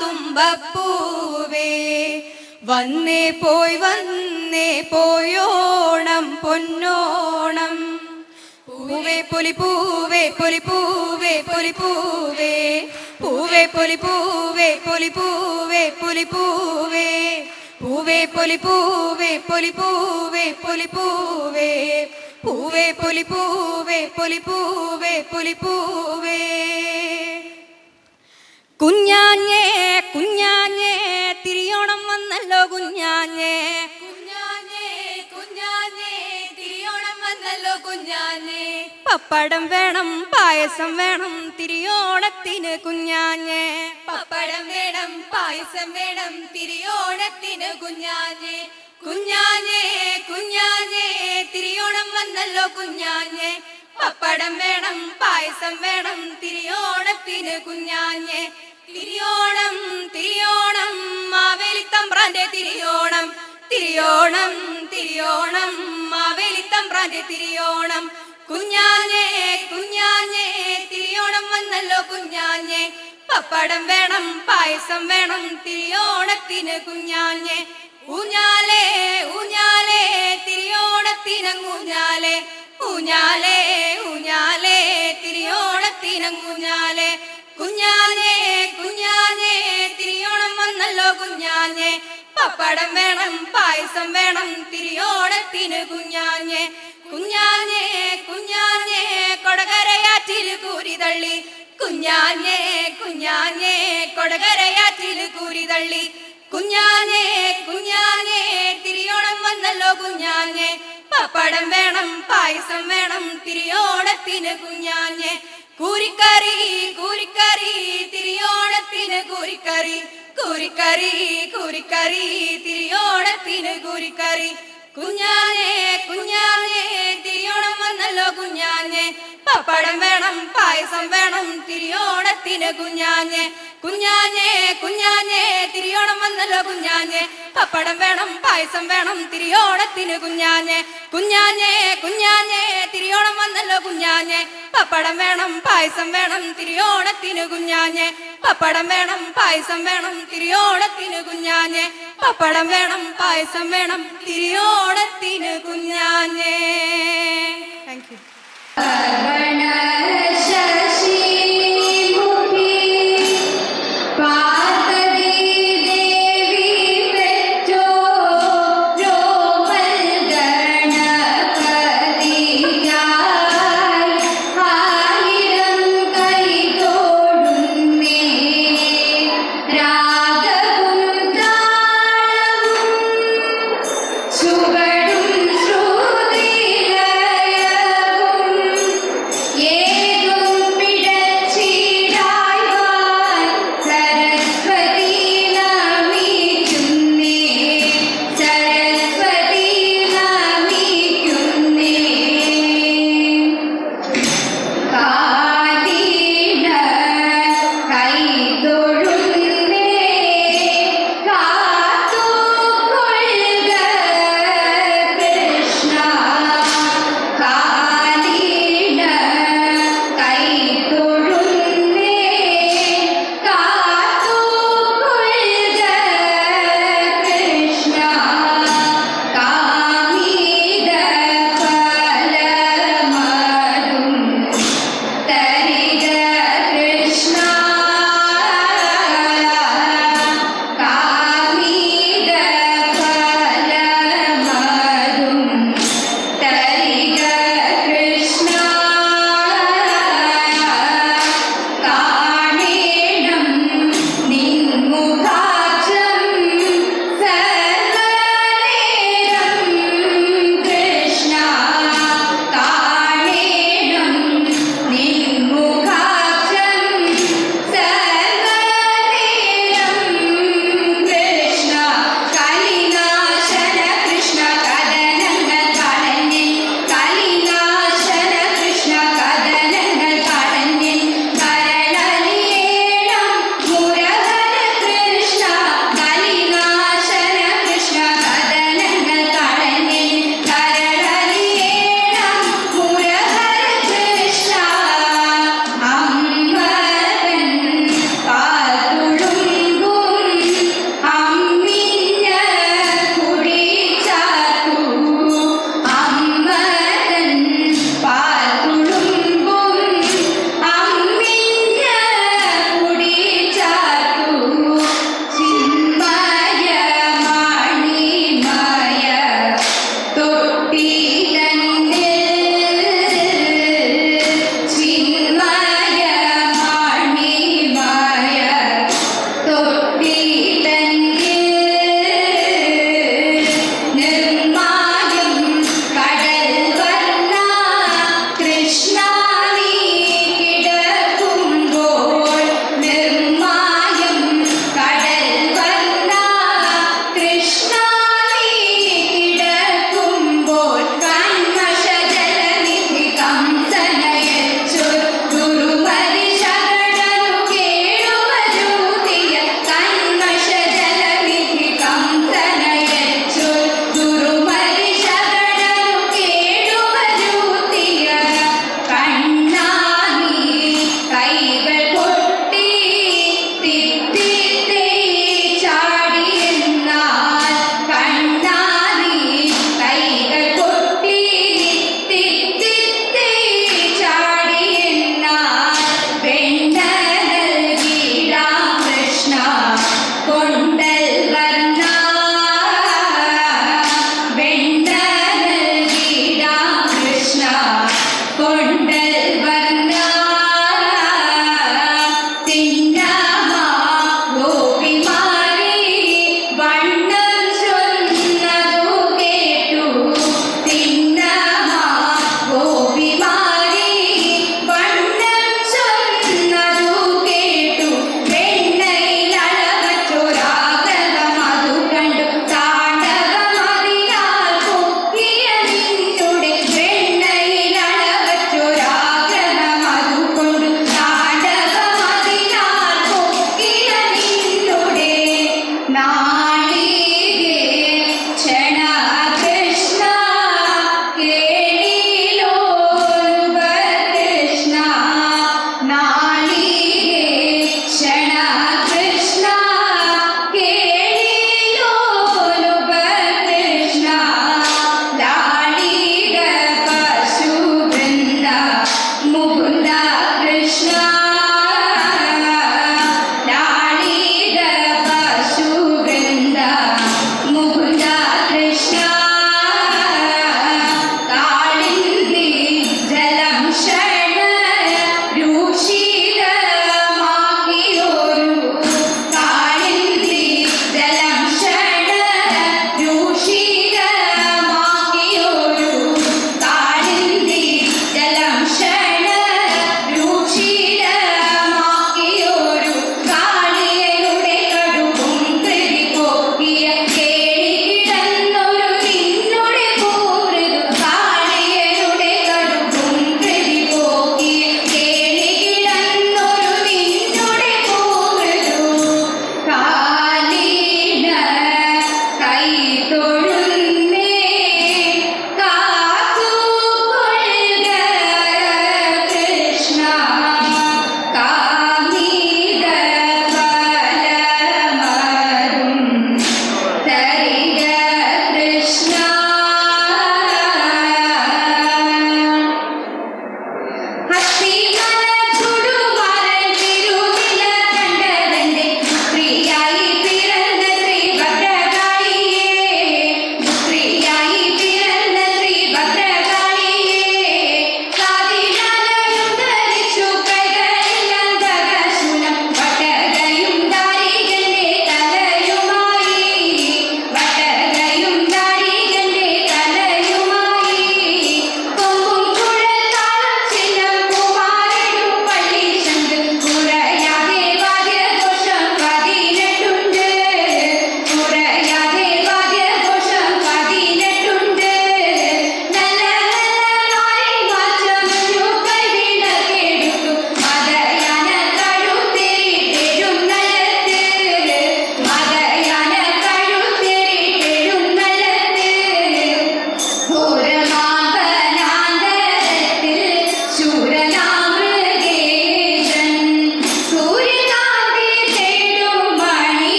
തുമ്പപ്പൂവേ, വന്നേ പോയോണം പൊന്നോണം. പൂവേ പൂവേ പൊലി പൂവേ പൊലി പൂവേ പൊലി പൂവേ പൂവേ പൊലി പൂവേ പൊലി പൂവേ പൊലി പൂവേ പൂവേ പൊലി പൂവേ പൊലി പൂവേ പൊലി പൂവേ പൂവേ പൊലി പൂവേ പൊലി പൂവേ പൊലി പൂവേ. കുഞ്ഞാഞ്ഞേ കുഞ്ഞാഞ്ഞേ തിരിയോണം വന്നല്ലോ കുഞ്ഞാഞ്ഞേ കുഞ്ഞാഞ്ഞേ കുഞ്ഞാഞ്ഞേ തിരിയോണം വന്നല്ലോ കുഞ്ഞാഞ്ഞേ പപ്പടം വേണം പായസം വേണം തിരിയോണത്തിന് കുഞ്ഞാഞ്ഞേ പപ്പടം വേണം പായസം വേണം തിരിയോണത്തിന് കുഞ്ഞാഞ്ഞേ കുഞ്ഞാഞ്ഞേ കുഞ്ഞാഞ്ഞേ തിരിയോണം വന്നല്ലോ കുഞ്ഞാഞ്ഞേ പപ്പടം വേണം പായസം വേണം തിരിയോണത്തിന് കുഞ്ഞാഞ്ഞേ തിരിയോണം തിരിയോണം മാവേലിത്തമ്പ്രാന്റെ തിരിയോണം തിരിയോണം തിരിയോണം മാവേലിത്തമ്പ്രാന്റെ തിരിയോണം കുഞ്ഞാഞ്ഞേ കുഞ്ഞാഞ്ഞേ തിരിയോണം വന്നല്ലോ കുഞ്ഞാഞ്ഞേ പപ്പടം വേണം പായസം വേണം തിരിയോണത്തിന് കുഞ്ഞാഞ്ഞേ ഊഞ്ഞാലേ ഊഞ്ഞാലേ തിരിയോണത്തിനങ്ങൂഞ്ഞാലേ ഊഞ്ഞാലേ ഊഞ്ഞാലേ തിരിയോണത്തിനങ്ങൂഞ്ഞാലേ കുഞ്ഞാഞ്ഞേ കുഞ്ഞാഞ്ഞേ തിരിയോണം വന്നല്ലോ കുഞ്ഞാഞ്ഞേ പപ്പടം വേണം പായസം വേണം തിരിയോണത്തിന് കുഞ്ഞാഞ്ഞേ കുഞ്ഞാഞ്ഞേ കുഞ്ഞാഞ്ഞേ കൊടകരയാറ്റിൽ കൂരി തള്ളി കുഞ്ഞാഞ്ഞേ കുഞ്ഞാഞ്ഞേ കൊടകരയാറ്റിൽ കൂരി തള്ളി കുഞ്ഞാഞ്ഞേ കുഞ്ഞാഞ്ഞേ തിരിയോണം വന്നല്ലോ കുഞ്ഞാഞ്ഞേ പപ്പടം വേണം പായസം വേണം തിരിയോണത്തിന് കുഞ്ഞാഞ്ഞേ കൂരിക്കറി കൂരിക്കറി തിരിയോണത്തിന് കൂരിക്കറി കൂരിക്കറി കൂരിക്കറി തിരിയോണത്തിന് കൂരിക്കറി കുഞ്ഞാഞ്ഞേ കുഞ്ഞാഞ്ഞേ തിരിയോണം വന്നല്ലോ കുഞ്ഞാഞ്ഞേ പപ്പടം വേണം പായസം വേണം തിരിയോണത്തിന് കുഞ്ഞാഞ്ഞേ കുഞ്ഞാഞ്ഞേ കുഞ്ഞാഞ്ഞേ തിരിയോണം വന്നല്ലോ കുഞ്ഞാഞ്ഞേ പപ്പടം വേണം പായസം വേണം തിരിയോണത്തിന് കുഞ്ഞാഞ്ഞേ കുഞ്ഞാഞ്ഞേ കുഞ്ഞാഞ്ഞേ തിരിയോണം വന്നല്ലോ കുഞ്ഞാഞ്ഞേ പപ്പടം വേണം പായസം വേണം തിരിയോണത്തിന് കുഞ്ഞാഞ്ഞേ പപ്പടം വേണം പായസം വേണം തിരിയോണത്തിന് കുഞ്ഞാഞ്ഞേ പപ്പടം വേണം പായസം വേണം തിരിയോണത്തിന് കുഞ്ഞാഞ്ഞേ. Thank you. Yeah.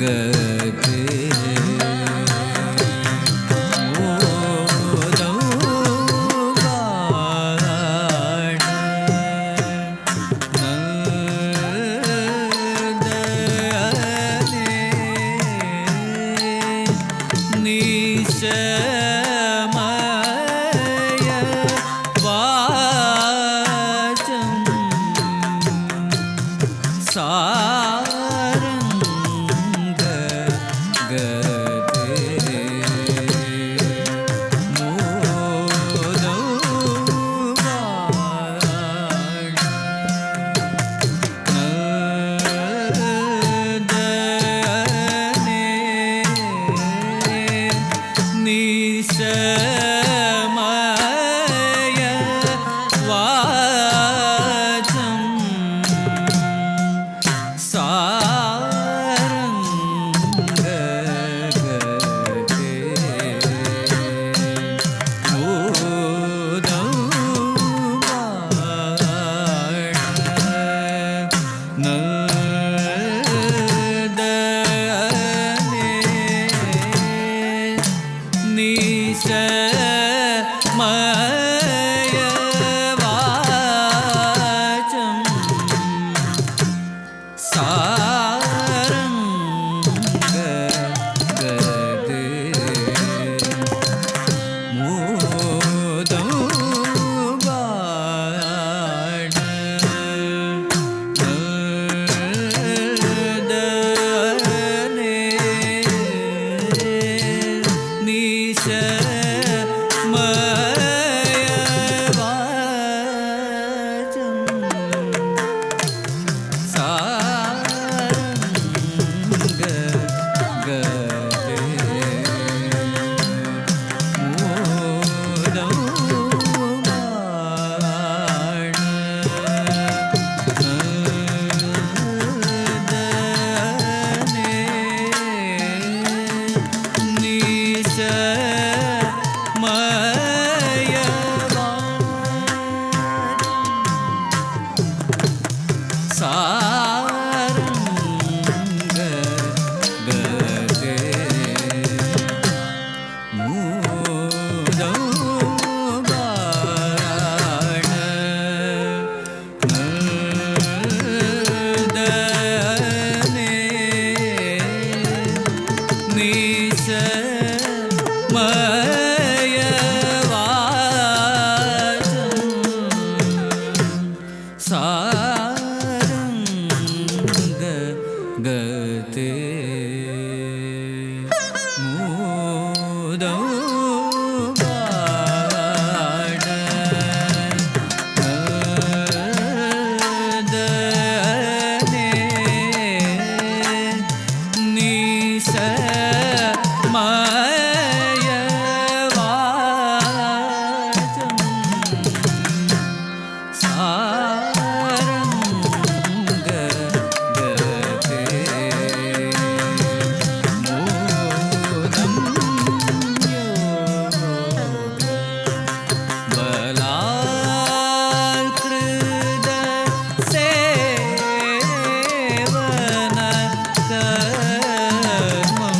ഗതേ മോദം ബാണ നന്ദനേ നിശമയ വാചം സാരംഗ ഗതേ മോദം ബാണ നിശമയ വാചം സാരംഗ ഗതേ മോദം നിശമയ വാചം സാരംഗ ഗതേ മോദം ബാണ നന്ദനേ നിശമയ വാചം സാരംഗ ഗതേ മോദം ബാണ നന്ദനേ നിശമയ വാചം സാരംഗ ഗതേ മോദം ബാണ നന്ദനേ നിശമയ വാചം സാരംഗ ഗതേ മോദം ബാണ നന്ദനേ നിശമയ വാചം സാരംഗ ഗതേ മോദം ബലാൽകൃത സേവന കർമ്മം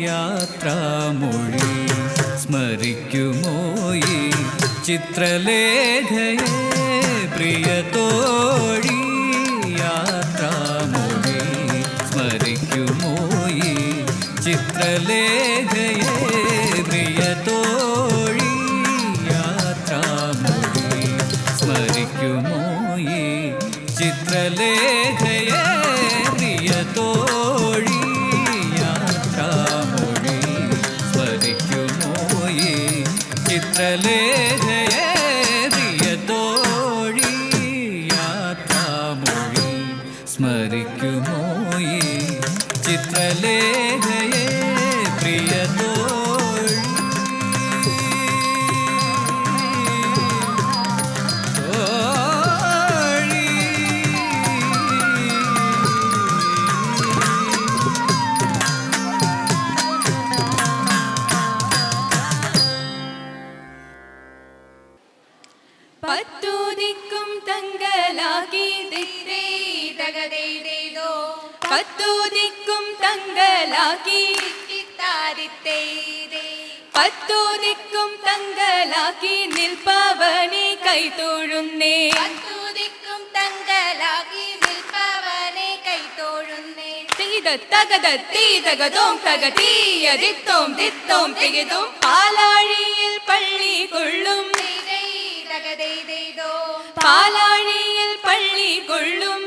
യാത്രാമൊഴി സ്മരിക്കുമോ ഈ ചിത്രലേഖയെ പ്രിയതോഴി യാത്രാമൊഴി സ്മരിക്കുമോ ഈ ചിത്രലേഖയെ പ്രിയതോഴി യാത്രാമൊഴി സ്മരിക്കുമോ ഈ ചിത്രലേഖയെ പ്രിയതോഴി യാത്രാമൊഴി സ്മരിക്കുമോ ഈ ചിത്രലേഖയെ പ്രിയതോഴി യാത്രാമൊഴി സ്മരിക്കുമോ ഈ ചിത്രലേഖയെ പ്രിയതോഴി പത്തൂതിക്കും തങ്കലാക്കി തകതേതോ പത്തൂതിക്കും തങ്കലാക്കി പത്തൂതിക്കും തങ്കലാക്കി നിൽപ്പവനെ കൈതൊഴുന്നേ പത്തൂതിക്കും തങ്കലാക്കി നിൽപ്പവനെ കൈതൊഴുന്നേ തീതകതോം തകതീയതിത്തോം ദിത്തോം തികതും പാലാഴിയിൽ പള്ളി കൊള്ളും പാലാഴിയിൽ പള്ളി കൊള്ളും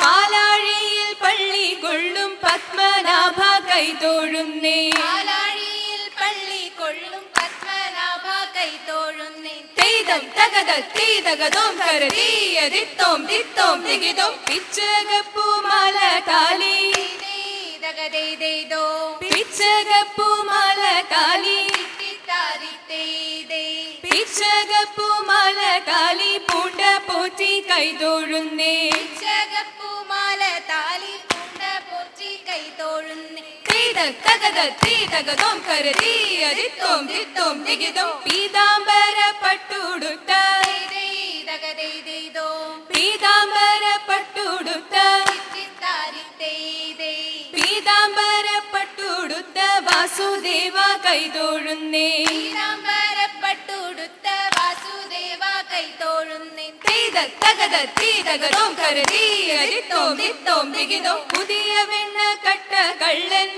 പാലാഴിയിൽ പള്ളി കൊള്ളും പത്മനാഭ കൈതൊഴുന്നേ പാലാഴിയിൽ പള്ളി കൊള്ളും പത്മനാഭ കൈതൊഴുന്നേ തീതകതോം കരതീയതിത്തോം ദിത്തോം തികതും പിച്ചകപ്പൂമാല താലി പിച്ചകപ്പൂമാല താലി പിച്ചകപ്പൂമാല താലി പൂണ്ട പോറ്റി കൈതൊഴുന്നേ ചകപ്പൂമാല താലി പൂണ്ട പോറ്റി കൈതൊഴുന്നേ തീതകതോം കരതീയതിത്തോം ദിത്തോം തികതും പീതാംബര പട്ടുടുത്ത പീതാംബര പട്ടുടുത്ത പീതാംബര പട്ടുടുത്ത വാസുദേവ കൈതൊഴുന്നേ പട്ടുടുത്ത വാസുദേവ കൈതൊഴുന്നേ തീതകതോം കരതീയതിത്തോം ദിത്തോം തികതും പുതിയ വെണ്ണ കട്ട കള്ളൻ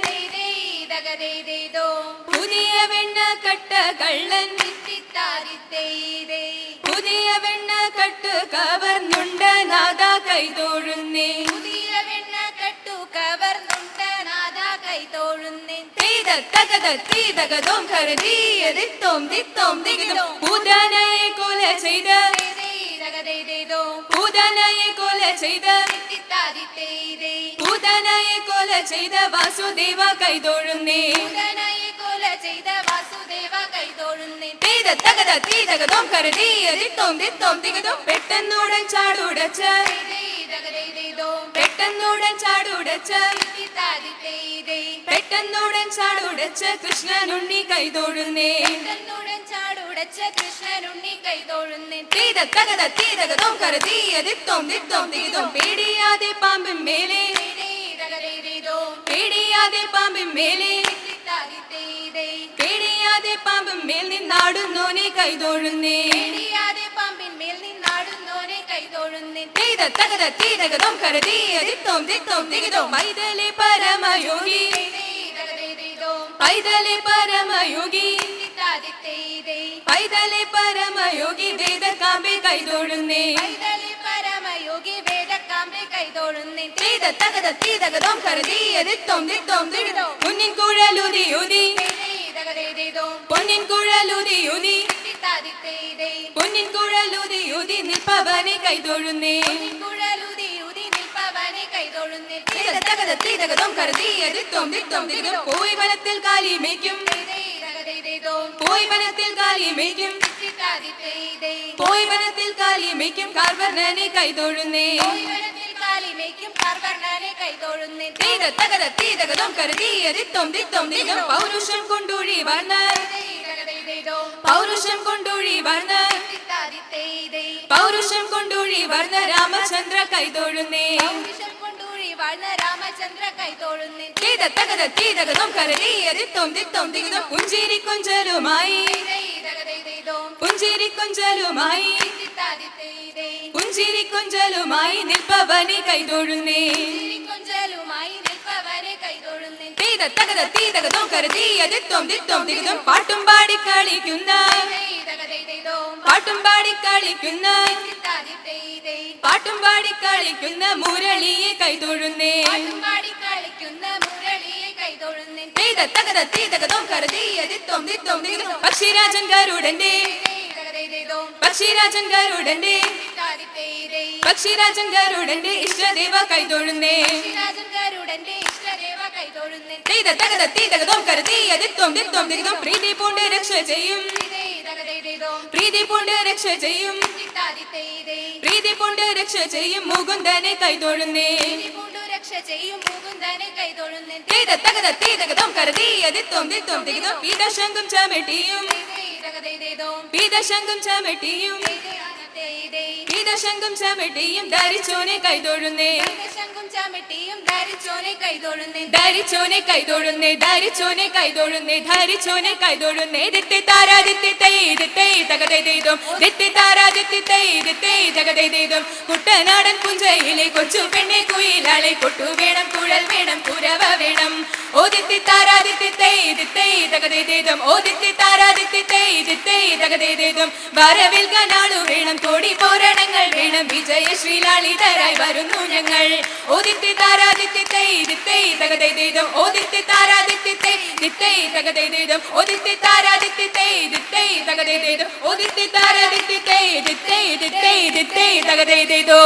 പുതിയ വെണ്ണ കട്ട കള്ളൻ പുതിയ വെണ്ണ കട്ട് കവർന്നുണ്ട നാദ കൈതൊഴുന്നേ പുതിയ വെണ്ണ കട്ടു കവർന്നുണ്ട നാദ കൈതൊഴുന്നേ തീതകതോം കരതീയതിത്തോം ദിത്തോം തികതും പൂതനയെ കൊല ചെയ്ത പൂതനയെ കൊല ചെയ്ത പൂതനയെ കൊല ചെയ്ത വാസുദേവ കൈതൊഴുന്നേ കൊല ചെയ്ത വാസുദേവ കൈതൊഴുന്നേ തീതകതോം കരതീയതിത്തോം ദിത്തോം തികതും പെട്ടെന്നുടൻ ചാടുടച്ച പെട്ടെന്നുടൻ ചാടുടച്ച പെട്ടെന്നുടൻ ചാടുടച്ച കൃഷ്ണനുണ്ണി കൈതൊഴുന്നേ ചാടുടച്ച കൃഷ്ണനുണ്ണി കൈതൊഴുന്നേ തീതകതോം കരതീയതിത്തോം ദിത്തോം തികതും പേടിയാതെ പാമ്പിൻ മേലെ പേടിയാതെ പാമ്പിൻ മേലെ പേടിയാതെ പാമ്പും മേൽ നിന്നാടുന്നോനെ കൈതൊഴുന്നേ പാമ്പിന്മേൽ നിന്നാടുന്നോനെ കൈതൊഴുന്നേ തീതകതോം കരതീയതിത്തോം ദിത്തോം തികതും പൈതലെ പരമയോഗി പൈതലെ പരമയോഗി പൈതലെ പരമയോഗി വേദകാമ്പെ കൈതൊഴുന്നേ പരമയോഗി വേദക്കാമ്പെ കൈതൊഴുന്നേ തീതകതോം കരതീയതിത്തോം ദിത്തോം തികതും പൊന്നിൻ കുഴലുതി പൊന്നിൻ കുഴലുതി പൊന്നിൻ കുഴലുതി നിൽപ്പവനെ കൈതൊഴുന്നേ തീതകതോം കരതീയതിത്തോം ദിത്തോം തികതും പോയി വനത്തിൽ കാലി മേയ്ക്കും പോയി വനത്തിൽ കാലി മേയ്ക്കും പോയി വനത്തിൽ കാലി മേയ്ക്കും കാർവർണനെ കൈതൊഴുന്നേ തീതകതോം കരതീയതിത്തോം ദിത്തോം തികതും പൗരുഷം കൊണ്ടൊഴി വർണ്ണ പൗരുഷം കൊണ്ടൊഴി വർണ്ണ പൗരുഷം കൊണ്ടൊഴി വർണ്ണ രാമചന്ദ്ര കൈതൊഴുന്നേ വാഴ്ന്ന രാമചന്ദ്ര കൈതൊഴുന്നേ പുഞ്ചിരി കൊഞ്ചലുമായി പുഞ്ചിരി കൊഞ്ചലുമായി പുഞ്ചിരി കൊഞ്ചലുമായി നിൽപ്പവനെ കൈതൊഴുന്നേ പാട്ടും പാടി കളിക്കുന്ന പാട്ടും പാടി കളിക്കുന്ന പാട്ടും പാടി കളിക്കുന്ന മുരളിയെ കൈതൊഴുന്നേ പക്ഷിരാജൻ ഗരുഡന്റെ പക്ഷിരാജൻ ഗരുഡന്റെ പക്ഷിരാജൻ ഗരുഡന്റെ ഇഷ്ടദേവ കൈതൊഴുന്നേ പ്രീതി പൂണ്ട് രക്ഷ ചെയ്യും പ്രീതി പൂണ്ട് രക്ഷ ചെയ്യും പ്രീതി പൂണ്ട് രക്ഷ ചെയ്യും മുകുന്ദനെ കൈതൊഴുന്നേ പീതശങ്കും ചമട്ടിയും പീതശങ്കും ചമട്ടിയും പീതശങ്കും ചമട്ടിയും ധരിച്ചോനെ കൈതൊഴുന്നേ ധരിച്ചോനെ കൈതൊഴുന്നേ ധരിച്ചോനെ കൈതൊഴുന്നേ ധരിച്ചോനെ കൈതൊഴുന്നേ ദിത്തെ താരാ ദിത്തെ തൈ ദിത്തെ തകതൈ ദൈതം ദിത്തെ താരാ ദിത്തെ തൈ ദിത്തെ തകതൈ ദൈതം കുട്ടനാടൻ പുഞ്ചയിലെ കൊച്ചു പെണ്ണെ കുയിലാളെ കൊട്ടു വേണം കുഴൽ വേണം കുരവ വേണം ഓ ദിത്തെ താരാ ദിത്തെ തൈ ദിത്തെ തകതൈ ദൈതം ഓ ദിത്തെ താരാ ദിത്തെ തൈ ദിത്തെ തകതൈ ദൈതം വരവേൽക്കാൻ ആളു വേണം കോടി പോരണങ്ങൾ വേണം വിജയശ്രീലാളിതരായി വരുന്നു ഞങ്ങൾ ഓ ദിത്തെ താരാ ദിത്തെ തൈ ദിത്തെ തകതൈ ദൈതം ഓ ദിത്തെ താരാ ദിത്തെ തൈ ദിത്തെ തകതൈ ദൈതം ഓ ദിത്തെ താരാ ദിത്തെ തൈ ദിത്തെ തകതൈ ദൈതം ഓ ദിത്തെ താരാ ദിത്തെ തൈ ദിത്തെ ദിത്തെ ദിത്തെ തകതൈ ദൈതോ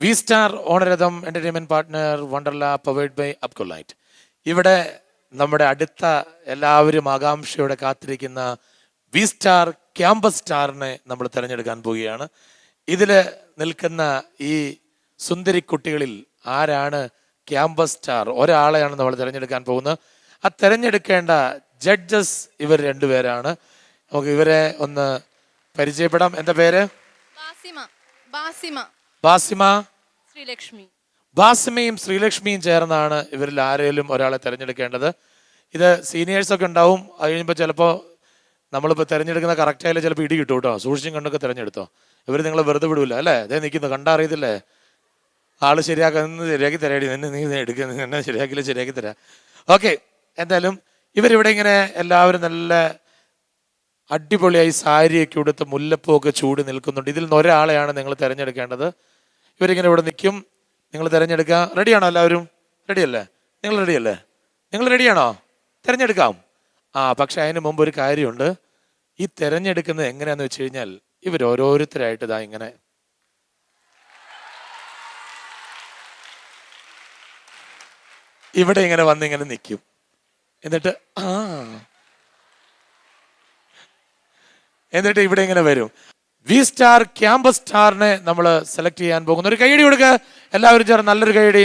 വി സ്റ്റാർ ഓണരഥം entertainment partner Wonderla powered by Apcolite. ഇവിടെ നമ്മുടെ അടുത്ത എല്ലാവരും ആകാംക്ഷയോടെ കാത്തിരിക്കുന്ന വി സ്റ്റാർ ക്യാമ്പസ് സ്റ്റാറിനെ നമ്മൾ തിരഞ്ഞെടുക്കാൻ പോവുകയാണ്. ഇതിൽ നിൽക്കുന്ന ഈ സുന്ദരി കുട്ടികളിൽ ആരാണ് ക്യാമ്പസ് സ്റ്റാർ? ഒരാളെയാണ് നമ്മൾ തിരഞ്ഞെടുക്കാൻ പോകുന്നത്. ആ തിരഞ്ഞെടുക്കേണ്ട ജഡ്ജസ് ഇവർ രണ്ടുപേരാണ്. നമുക്ക് ഇവരെ ഒന്ന് പരിചയപ്പെടാം. എന്താ പേര്? ബാസിമ, ശ്രീലക്ഷ്മി. ബാസിമയും ശ്രീലക്ഷ്മിയും ചേർന്നാണ് ഇവരിൽ ആരെങ്കിലും ഒരാളെ തിരഞ്ഞെടുക്കേണ്ടത്. ഇത് സീനിയേഴ്സ് ഒക്കെ ഉണ്ടാവും. അത് കഴിയുമ്പോൾ ചിലപ്പോൾ നമ്മളിപ്പോൾ തിരഞ്ഞെടുക്കുന്ന കറക്റ്റ് ആയാലും ചിലപ്പോൾ ഇടി കിട്ടും കേട്ടോ. സൂക്ഷിച്ചും കണ്ടൊക്കെ തിരഞ്ഞെടുത്തോ. ഇവർ നിങ്ങളെ വെറുതെ വിടൂല അല്ലേ? അതേ നിൽക്കുന്നു കണ്ടറിയത്തില്ലേ? ആള് ശരിയാക്കുന്ന ശരിയാക്കി തരാടി, നിന്നെ നീ എടുക്കുക, എന്നെ ശരിയാക്കി തരാം. ഓക്കെ, എന്തായാലും ഇവരിവിടെ ഇങ്ങനെ എല്ലാവരും നല്ല അടിപൊളിയായി സാരിയൊക്കെ ഉടുത്ത് മുല്ലപ്പൂവൊക്കെ ചൂടി നിൽക്കുന്നുണ്ട്. ഇതിൽ നിന്ന് ഒരാളെയാണ് നിങ്ങൾ തിരഞ്ഞെടുക്കേണ്ടത്. ഇവരിങ്ങനെ ഇവിടെ നിൽക്കും, നിങ്ങൾ തിരഞ്ഞെടുക്കുക. റെഡിയാണോ എല്ലാവരും? റെഡിയല്ലേ? നിങ്ങൾ റെഡിയല്ലേ? നിങ്ങൾ റെഡിയാണോ? തിരഞ്ഞെടുക്കാം. പക്ഷെ അതിന് മുമ്പ് ഒരു കാര്യമുണ്ട്. ഈ തിരഞ്ഞെടുക്കുന്നത് എങ്ങനെയാന്ന് വെച്ച് കഴിഞ്ഞാൽ ഇവർ ഓരോരുത്തരായിട്ട് ഇതാ ഇങ്ങനെ ഇവിടെ ഇങ്ങനെ വന്നിങ്ങനെ നിൽക്കും. എന്നിട്ട് എന്നിട്ട് ഇവിടെ ഇങ്ങനെ വരും. വി സ്റ്റാർ ക്യാമ്പസ് സ്റ്റാറിനെ നമ്മൾ സെലക്ട് ചെയ്യാൻ പോകുന്നു. ഒരു കൈയടി കൊടുക്കുക എല്ലാവരും ചേർന്ന്, നല്ലൊരു കൈയടി.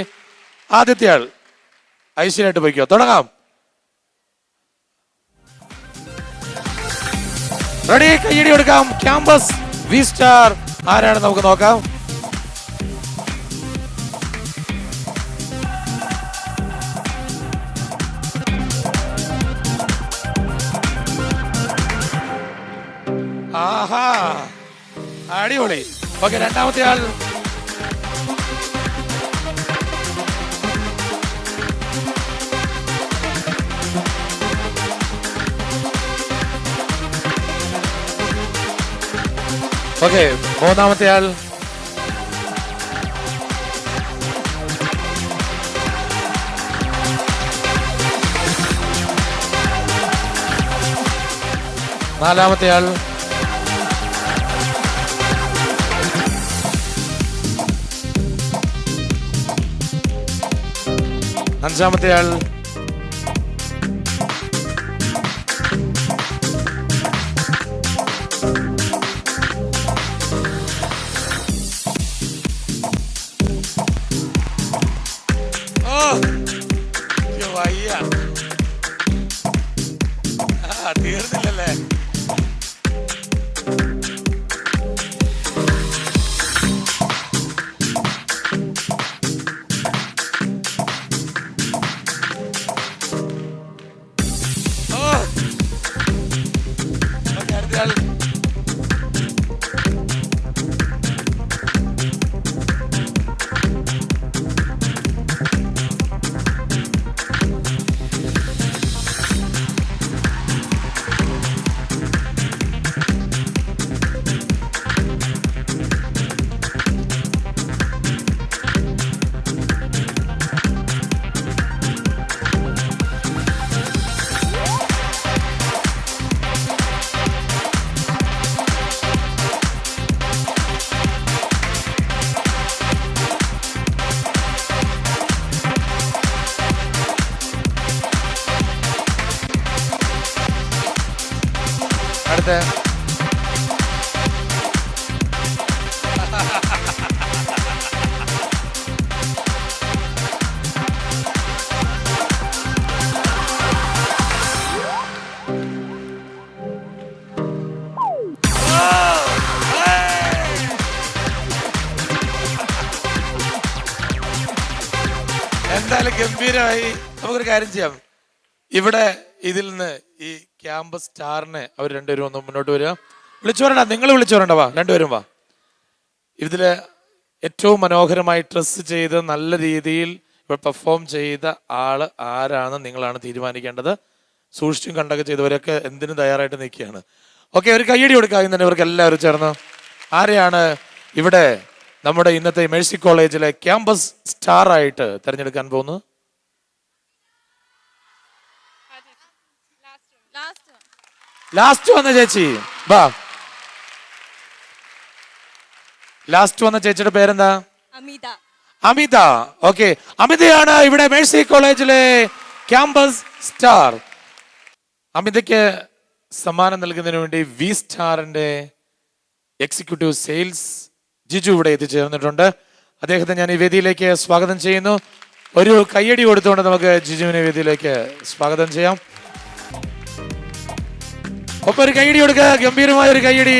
ആദ്യത്തെ ആൾ ഐശ്വര്യമായിട്ട് പോയിക്കോ. തുടങ്ങാം. റെഡി? കൈയടി കൊടുക്കാം. ക്യാമ്പസ് വി സ്റ്റാർ ആരാണ് നമുക്ക് നോക്കാം. ആഹാ, അടിപൊളി. ഓക്കെ, രണ്ടാമത്തെ ആൾ. ഓക്കെ, മൂന്നാമത്തെ ആൾ. നാലാമത്തെ ആൾ. അഞ്ചാമത്തെ ആൾ. തീർന്നില്ലല്ലേ? അടുത്ത എന്തായാലും ഗംഭീരമായി. നമുക്കൊരു കാര്യം ചെയ്യാം. ഇവിടെ ഇതിൽ നിന്ന് ഈ ക്യാമ്പസ് സ്റ്റാറിനെ അവർ രണ്ടുപേരും ഒന്ന് മുന്നോട്ട് വരിക. വിളിച്ചു വരണ്ട, നിങ്ങൾ വിളിച്ചു വരണ്ട, വാ രണ്ടുപേരും വാ. ഇതില് ഏറ്റവും മനോഹരമായി ഡ്രസ് ചെയ്ത് നല്ല രീതിയിൽ ഇവിടെ പെർഫോം ചെയ്ത ആള് ആരാണെന്ന് നിങ്ങളാണ് തീരുമാനിക്കേണ്ടത്. സൂക്ഷിച്ചും കണ്ടൊക്കെ ചെയ്തവരൊക്കെ എന്തിനു തയ്യാറായിട്ട് നിൽക്കുകയാണ്. ഓക്കെ, ഒരു കയ്യടി കൊടുക്കാം തന്നെ ഇവർക്ക് എല്ലാവരും ചേർന്ന്. ആരെയാണ് ഇവിടെ നമ്മുടെ ഇന്നത്തെ മേഴ്സി കോളേജിലെ ക്യാമ്പസ് സ്റ്റാർ ആയിട്ട് തിരഞ്ഞെടുക്കാൻ പോകുന്നത്? ലാസ്റ്റ് വന്ന ചേച്ചി വാ. ലാസ്റ്റ് വന്ന ചേച്ചിയുടെ പേരെന്താ? അമിത. അമിത. ഓക്കെ, അമിതയാണ് ഇവിടെ മേഴ്സി കോളേജിലെ ക്യാമ്പസ് സ്റ്റാർ. അമിതയ്ക്ക് സമ്മാനം നൽകുന്നതിന് വേണ്ടി വി സ്റ്റാറിന്റെ എക്സിക്യൂട്ടീവ് സെയിൽസ് ജിജു ഇവിടെ എത്തിച്ചേർന്നിട്ടുണ്ട്. അദ്ദേഹത്തെ ഞാൻ ഈ വേദിയിലേക്ക് സ്വാഗതം ചെയ്യുന്നു. ഒരു കയ്യടി കൊടുത്തുകൊണ്ട് നമുക്ക് ജിജുവിനെ വേദിയിലേക്ക് സ്വാഗതം ചെയ്യാം. ഒപ്പം ഒരു കയ്യടി കൊടുക്കുക, ഗംഭീരമായ ഒരു കയ്യടി.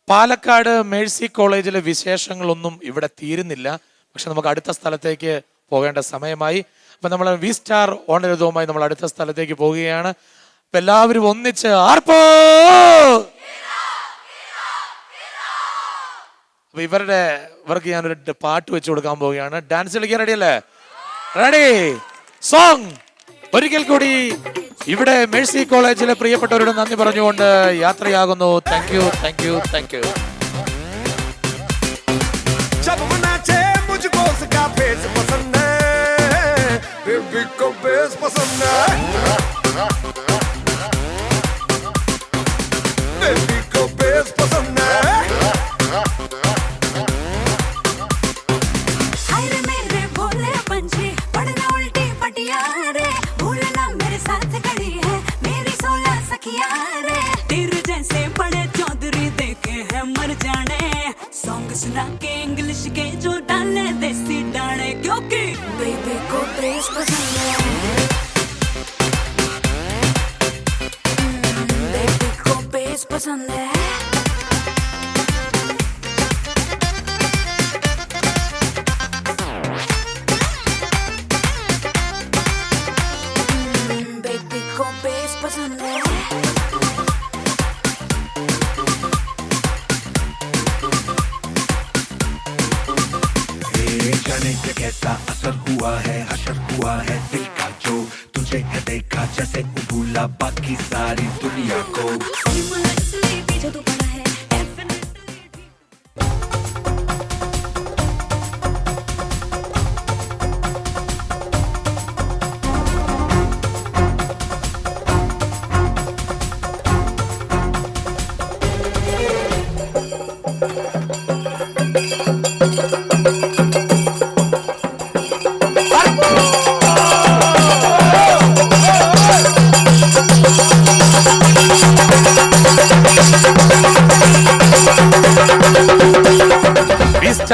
പാലക്കാട് മേഴ്സി കോളേജിലെ വിശേഷങ്ങളൊന്നും ഇവിടെ തീരുന്നില്ല. പക്ഷെ നമുക്ക് അടുത്ത സ്ഥലത്തേക്ക് പോകേണ്ട സമയമായി. അപ്പൊ നമ്മൾ വി സ്റ്റാർ ഓണരഥവുമായി നമ്മൾ അടുത്ത സ്ഥലത്തേക്ക് പോവുകയാണ്. അപ്പൊ എല്ലാവരും ഒന്നിച്ച് ആർപ്പോ. അപ്പൊ ഇവർക്ക് ഞാനൊരു പാട്ട് വെച്ച് കൊടുക്കാൻ പോവുകയാണ്. ഡാൻസ് കളിക്കാൻ റെഡി അല്ലേ? Ready, song. ഒരിക്കൽ കൂടി ഇവിടെ മേഴ്സി കോളേജിലെ പ്രിയപ്പെട്ടവരോട് നന്ദി പറഞ്ഞുകൊണ്ട് യാത്രയാകുന്നു. Thank you, thank you, thank you. English के जो डाले देसी डाले क्योंकि बेबी को बेस पसंद है, बेबी को बेस पसंद है. बेबी को बेस पसंद है. कैसा असर हुआ है, हशर हुआ है दिल का जो तुझे है देखा जैसे भूला बाकी सारी दुनिया को.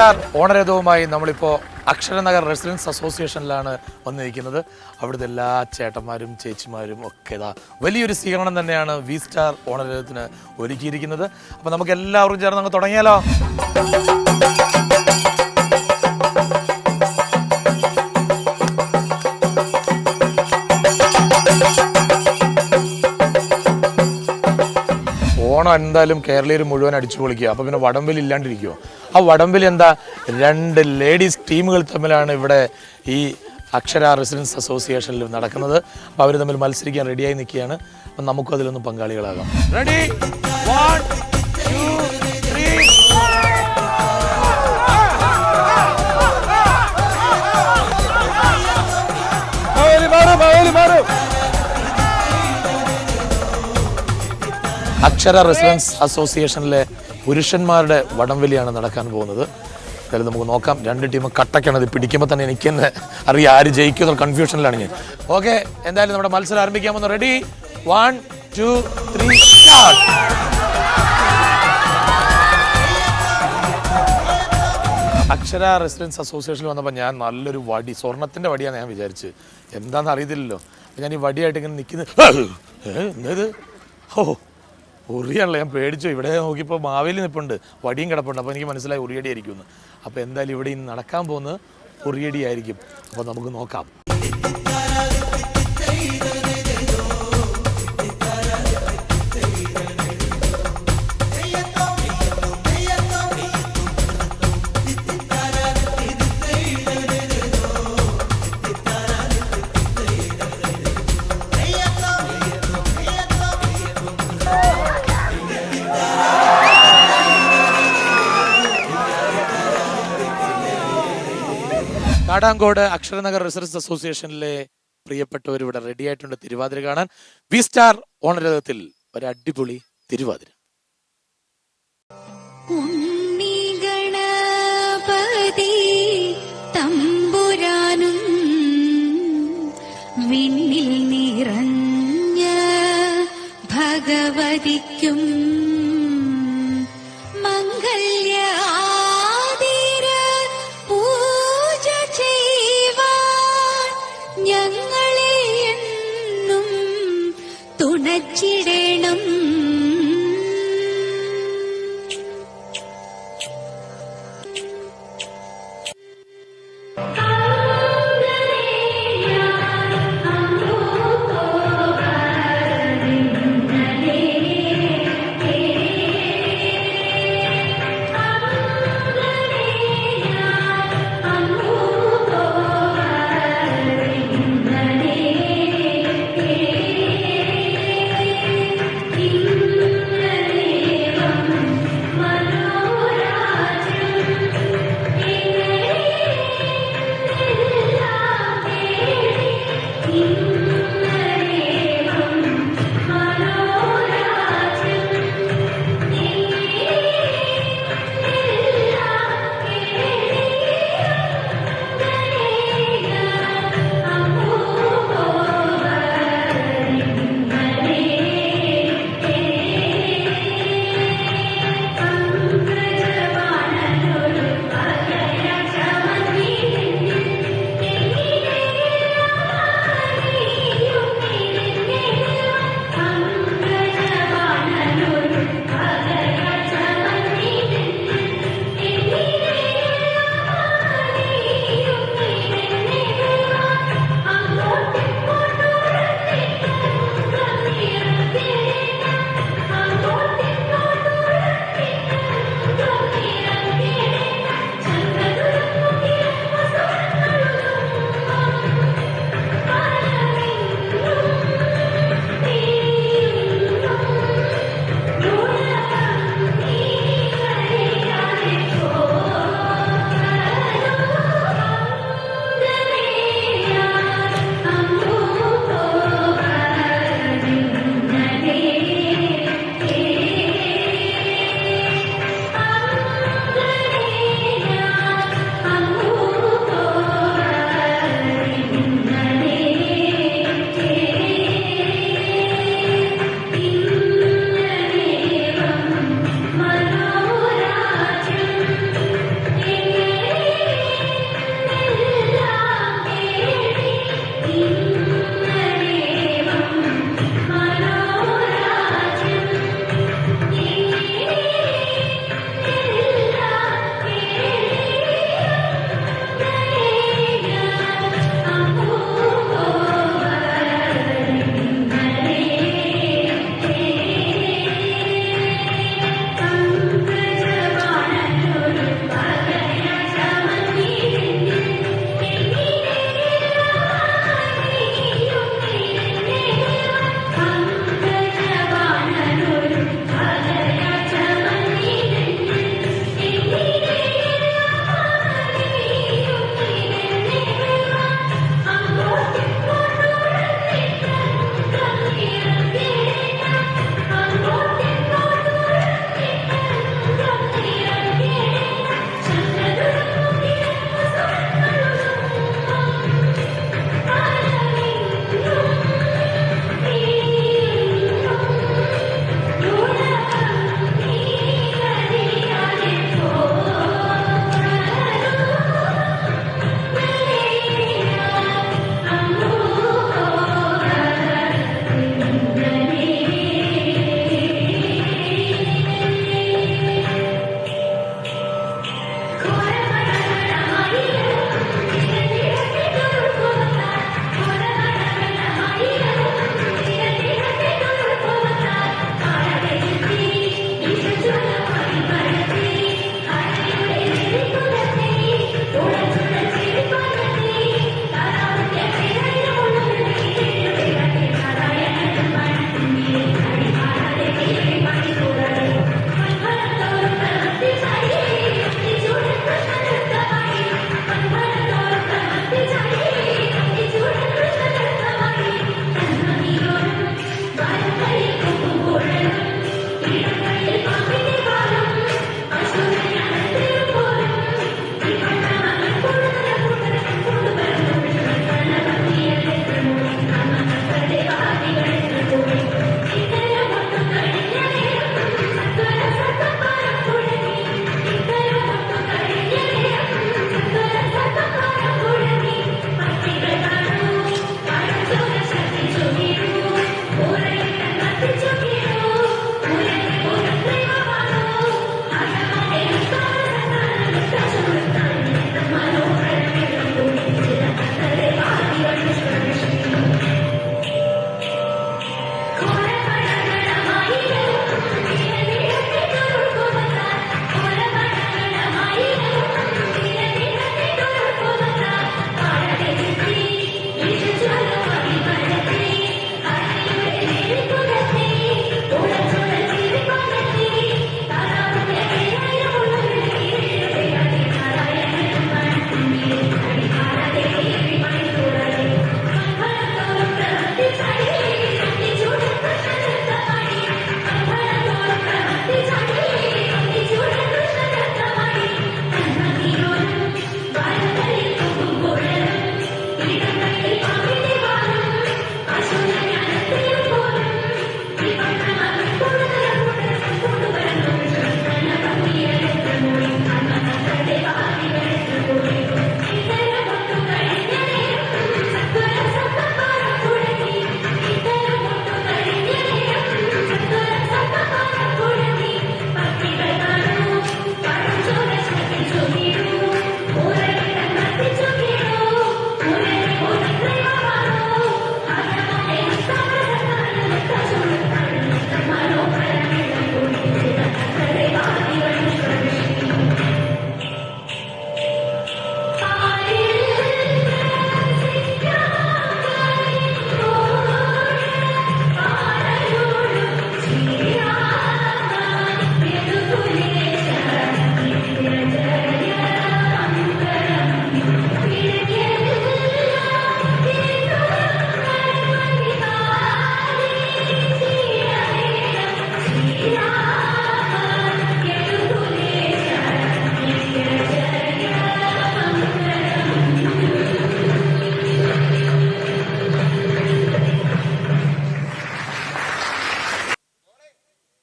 സ്റ്റാർ ഓണരഥവുമായി നമ്മളിപ്പോൾ അക്ഷരനഗർ റെസിഡൻസ് അസോസിയേഷനിലാണ് വന്നിരിക്കുന്നത്. അവിടുത്തെ എല്ലാ ചേട്ടന്മാരും ചേച്ചിമാരും ഒക്കെ ഇതാ വലിയൊരു സ്വീകരണം തന്നെയാണ് വി സ്റ്റാർ ഓണരഥത്തിന് ഒരുക്കിയിരിക്കുന്നത്. അപ്പോൾ നമുക്ക് എല്ലാവർക്കും ചേർന്ന് അങ്ങ് തുടങ്ങിയാലോ? ഓണം എന്തായാലും കേരളീയർ മുഴുവൻ അടിച്ചു പൊളിക്കുക. അപ്പോൾ പിന്നെ വടംവലി ഇല്ലാണ്ടിരിക്കുമോ? ആ വടംവലി എന്താ, 2 ലേഡീസ് ടീമുകൾ തമ്മിലാണ് ഇവിടെ ഈ അക്ഷര റെസിഡൻസ് അസോസിയേഷനിൽ നടക്കുന്നത്. അപ്പോൾ അവർ തമ്മിൽ മത്സരിക്കാൻ റെഡിയായി നിൽക്കുകയാണ്. അപ്പം നമുക്കും അതിലൊന്നും പങ്കാളികളാകാം. റെഡി, 1 2 3. അക്ഷര റെസിഡൻസ് അസോസിയേഷനിലെ പുരുഷന്മാരുടെ വടംവലിയാണ് നടക്കാൻ പോകുന്നത്. എന്തായാലും നമുക്ക് നോക്കാം. 2 ടീം കട്ടയ്ക്കാണ്. ഇത് പിടിക്കുമ്പോൾ തന്നെ എനിക്ക് തന്നെ അറിയാം ആര് ജയിക്കുന്ന കൺഫ്യൂഷനിലാണ് ഞാൻ. ഓക്കെ, എന്തായാലും നമ്മുടെ മത്സരം ആരംഭിക്കാമെന്ന്. Ready, 1 2 3 start. അക്ഷര റെസിഡൻസ് അസോസിയേഷനിൽ വന്നപ്പോൾ ഞാൻ നല്ലൊരു വടി, സ്വർണത്തിൻ്റെ വടിയാണ് ഞാൻ വിചാരിച്ച്. എന്താണെന്ന് അറിയത്തില്ലല്ലോ. അപ്പം ഞാൻ ഈ വടിയായിട്ട് ഇങ്ങനെ നിൽക്കുന്നത്. എന്തത്? ഓ, ഉറിയാണല്ലോ. ഞാൻ പേടിച്ചു. ഇവിടെ നോക്കിയപ്പോൾ മാവേലി നിൽപ്പുണ്ട്, വടിയും കിടപ്പുണ്ട്. അപ്പോൾ എനിക്ക് മനസ്സിലായി ഉറിയടി ആയിരിക്കുമെന്ന്. അപ്പോൾ എന്തായാലും ഇവിടെ ഇന്ന് നടക്കാൻ പോകുന്നത് ഉറിയടി ആയിരിക്കും. അപ്പോൾ നമുക്ക് നോക്കാം. കാടാങ്കോട് അക്ഷരനഗർ റിസർച്ച് അസോസിയേഷനിലെ പ്രിയപ്പെട്ടവർ ഇവിടെ റെഡി ആയിട്ടുണ്ട് തിരുവാതിര കാണാൻ. വി സ്റ്റാർ ഓണരഥത്തിൽ ഒരു അടിപൊളി തിരുവാതിര. ഗണപതി തമ്പുരാനും വിണ്ണിൽ നിറഞ്ഞ ഭഗവതിക്കും മംഗല്യ ഞങ്ങളെ എന്നും തുണച്ചിടണം.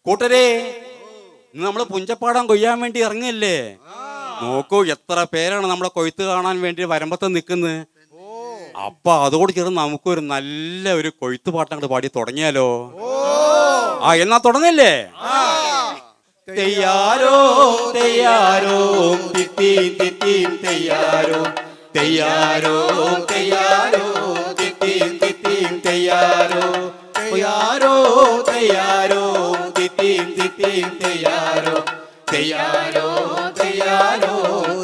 കൂട്ടരെ ഇന്ന് നമ്മള് പുഞ്ചപ്പാടം കൊയ്യാൻ വേണ്ടി ഇറങ്ങല്ലേ. നോക്കൂ എത്ര പേരാണ് നമ്മളെ കൊയ്ത്ത് കാണാൻ വേണ്ടി വരമ്പത്ത് നിൽക്കുന്നത്. അപ്പൊ അതോട് ചേർന്ന് നമുക്കൊരു നല്ല ഒരു കൊയ്ത്ത് പാട്ട് അങ്ങോട്ട് പാടി തുടങ്ങിയാലോ? എന്നാ തുടങ്ങല്ലേ? തെയ്യാരോ തെയ്യാരോ തിത്തീം തിത്തീം തെയ്യാരോ തെയ്യാരോ തെയ്യാരോ തിത്തീം തിത്തീം തെയ്യാരോ തെയ്യാരോ തെയ്യാരോ തിത്തീം തിത്തീം തെയ്യാരോ തെയ്യാരോ തെയ്യാരോ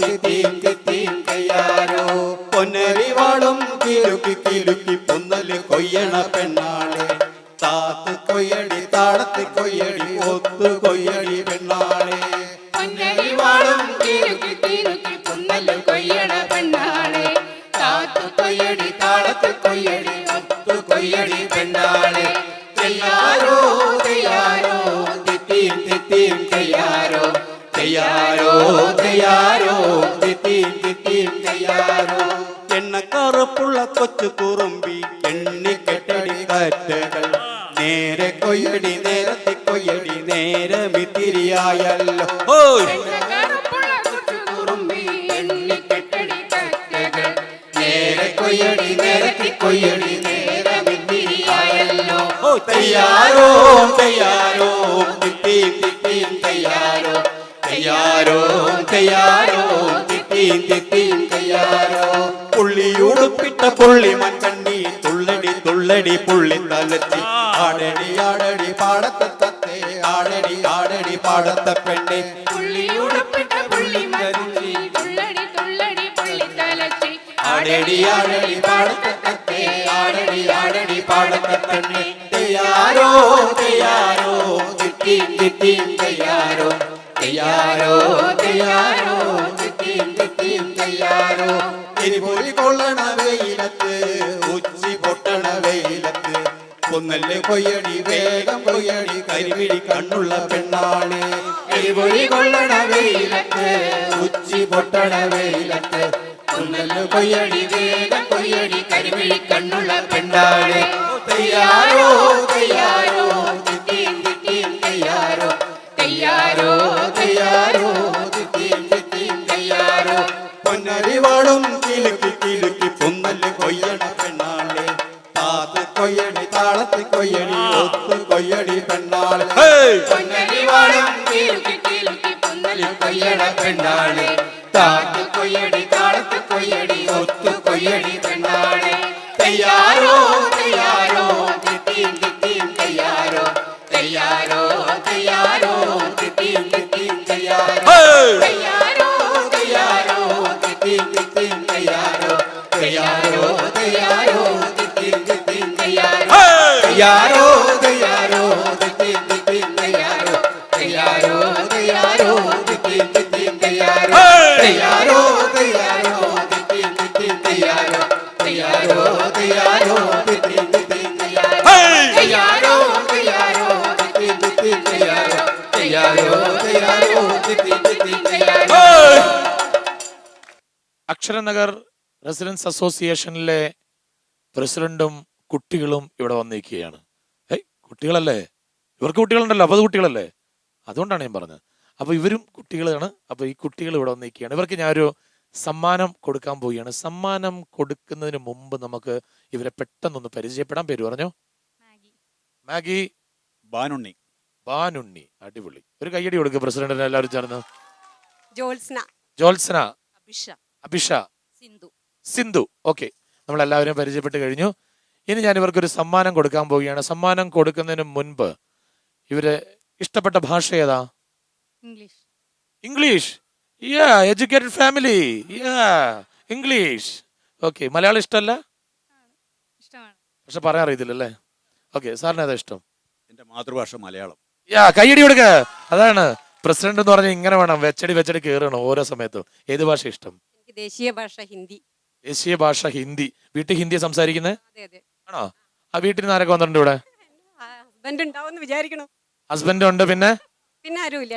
തിത്തീം തിത്തീം തെയ്യാരോ. പൊന്നരി വാളും കിലുക്കി കിലുക്കി പൊന്നല് കൊയ്യണ പെണ്ണാളെ താത്ത് കൊയ്യടി താളത്ത് കൊയ്യടി ഒത്തു കൊയ്യടി പെണ്ണാളെ. പൊന്നരി വാളും കിലുക്കി കിലുക്കി പൊന്നല് കൊയ്യണ പെണ്ണാളെ താത്ത് കൊയ്യടി താളത്ത് കൊയ്യടി ഒത്തു കൊയ്യടി പെണ്ണാളെ. തെയ്യാരോ തെയ്യാരോ തിത്തീം തിത്തീം തെയ്യാരോ തെയ്യാരോ തെയ്യാരോ തിത്തീം തിത്തീം തെയ്യാരോ. എണ്ണക്കറുപ്പുള്ള കൊച്ചു കുറുമ്പി എണ്ണിക്കെട്ടടി കാറ്റുകൾ നേരെ കൊയ്യടി നേരത്തെ കൊയ്യടി നേരമിത്തിരിയായല്ലോ. നേരെ കൊയ്യടി നേരത്തെ കൊയ്യടി നേരമിത്തിരിയായല്ലോ. തെയ്യാരോ തെയ്യാരോ തിത്തീം തിത്തീം തെയ്യാരോ തെയ്യാരോ തെയ്യാരോ തിത്തീം തിത്തീം തെയ്യാരോ. പുള്ളിയുടുപ്പിട്ട പുള്ളി മൺകണ്ണി തുള്ളടി തുള്ളടി പുള്ളി തലത്തി ആടടി ആടടി പാടത്തെ തത്തേ ആടടി ആടടി പാടത്തെ പെണ്ണെ. പുള്ളിയുടുപ്പിട്ട പുള്ളി മൺകണ്ണി തുള്ളടി തുള്ളടി പുള്ളി തലത്തി ആടടി ആടടി പാടത്തെ തത്തേ ആടടി ആടടി പാടത്തെ പെണ്ണെ. തെയ്യാരോ തെയ്യാരോ തിത്തീം തിത്തീം തെയ്യാരോ തെയ്യാരോ തെയ്യാരോ തിത്തീം തിത്തീം തെയ്യാരോ. എരിപൊലി കൊള്ളണ വെയിലത്ത് ഉച്ചി പൊട്ടണ വെയിലത്ത് പൊന്നല് കൊയ്യടി വേഗം കൊയ്യടി കരിമിഴി കണ്ണുള്ള പെണ്ണാളെ. എരിപൊലി കൊള്ളണ വെയിലത്ത് ഉച്ചി പൊട്ടണ വെയിലത്ത് പൊന്നല് കൊയ്യടി വേഗം കൊയ്യടി കരിമിഴി കണ്ണുള്ള പെണ്ണാളെ. തെയ്യാരോ തെയ്യാരോ തിത്തീം തിത്തീം തെയ്യാരോ തെയ്യാരോ തെയ്യാരോ തിത്തീം തിത്തീം തെയ്യാരോ. പൊന്നരി വാളും കിലുക്കി കിലുക്കി പൊന്നല് കൊയ്യണ പെണ്ണാളെ താത്ത് കൊയ്യടി താളത്ത് കൊയ്യടി ഒത്തു കൊയ്യടി പെണ്ണാളെ. പൊന്നരി വാളും കിലുക്കി കിലുക്കി പൊന്നല് കൊയ്യണ പെണ്ണാളെ താത്ത് കൊയ്യടി താളത്ത് കൊയ്യടി ഒത്തു കൊയ്യടി പെണ്ണാളെ. തെയ്യാരോ തെയ്യാരോ തിത്തീം തിത്തീം തെയ്യാരോ തെയ്യാരോ തെയ്യാരോ തിത്തീം തിത്തീം തെയ്യാരോ തെയ്യാരോ തെയ്യാരോ തിത്തീം തിത്തീം തെയ്യാരോ തെയ്യാരോ തെയ്യാരോ തിത്തീം തിത്തീം തെയ്യാരോ തെയ്യാരോ തെയ്യാരോ തിത്തീം തിത്തീം തെയ്യാരോ തെയ്യാരോ തെയ്യാരോ തിത്തീം തിത്തീം തെയ്യാരോ തെയ്യാരോ തെയ്യാരോ തിത്തീം തിത്തീം തെയ്യാരോ തെയ്യാരോ തെയ്യാരോ തിത്തീം തിത്തീം തെയ്യാരോ തെയ്യാരോ തെയ്യാരോ തിത്തീം തിത്തീം തെയ്യാരോ തെയ്യാരോ തെയ്യാരോ തിത്തീം തിത്തീം തെയ്യാരോ. അക്ഷരനഗർ റെസിഡൻസ് അസോസിയേഷനിലെ പ്രസിഡന്റും കുട്ടികളും ഇവിടെ വന്നിരിക്കുകയാണ്. കുട്ടികളല്ലേ, ഇവർക്ക് കുട്ടികളുണ്ടല്ലോ, 50 കുട്ടികളല്ലേ, അതുകൊണ്ടാണ് ഞാൻ പറഞ്ഞത്. അപ്പൊ ഇവരും കുട്ടികളാണ്. അപ്പൊ ഈ കുട്ടികൾ ഇവിടെ വന്നിരിക്കുകയാണ്. ഇവർക്ക് ഞാനൊരു സമ്മാനം കൊടുക്കാൻ പോവുകയാണ്. സമ്മാനം കൊടുക്കുന്നതിന് മുമ്പ് നമുക്ക് ഇവരെ പെട്ടെന്നൊന്ന് പരിചയപ്പെടാൻ. പേര് പറഞ്ഞോ? മാഗി, ബാനുണ്ണി. ബാനുണ്ണി, അടിപൊളി. ഒരു കയ്യടി കൊടുക്കുക പ്രസിഡന്റിന് എല്ലാവരും ചേർന്ന്. ജോത്സ്ന, ജോത്സന, അഭിഷ, അഭിഷ, സിന്ധു, സിന്ധു. ഓക്കെ, നമ്മളെല്ലാവരും പരിചയപ്പെട്ട് കഴിഞ്ഞു. ഇനി ഞാൻ ഇവർക്കൊരു സമ്മാനം കൊടുക്കാൻ പോവുകയാണ്. സമ്മാനം കൊടുക്കുന്നതിന് മുൻപ് ഇവരെ ഇഷ്ടപ്പെട്ട ഭാഷ ഏതാ? English. English. Educated family. English. Okay, Malayalam ഇഷ്ടമല്ല? ഇഷ്ടമാണ്. പക്ഷെ പറയാൻ അറിയത്തില്ലല്ലേ? ഓക്കെ, സാറിന് ഏതാ ഇഷ്ടം? എന്റെ മാതൃഭാഷ മലയാളം. കയ്യടി കൊടുക്ക. അതാണ് പ്രസിഡന്റ് എന്ന് പറഞ്ഞാൽ ഇങ്ങനെ വേണം, വെച്ചടി വെച്ചടി കയറണം ഓരോ സമയത്തും. ഏത് ഭാഷ ഇഷ്ടം? എനിക്ക് ദേശീയ ഭാഷ ഹിന്ദി. ദേശീയ ഭാഷ ഹിന്ദി. വീട്ടിൽ ഹിന്ദി സംസാരിക്കുന്നത് അതെ അതെ. ആണോ? ആ വീട്ടിൽ നിന്ന് ആരൊക്കെ വന്നിട്ടുണ്ട് ഇവിടെ? ഹസ്ബൻഡ് ഉണ്ടാവും വിചാരിക്കണം. ഹസ്ബൻഡ് ഉണ്ട്. പിന്നെ ആരുമില്ല.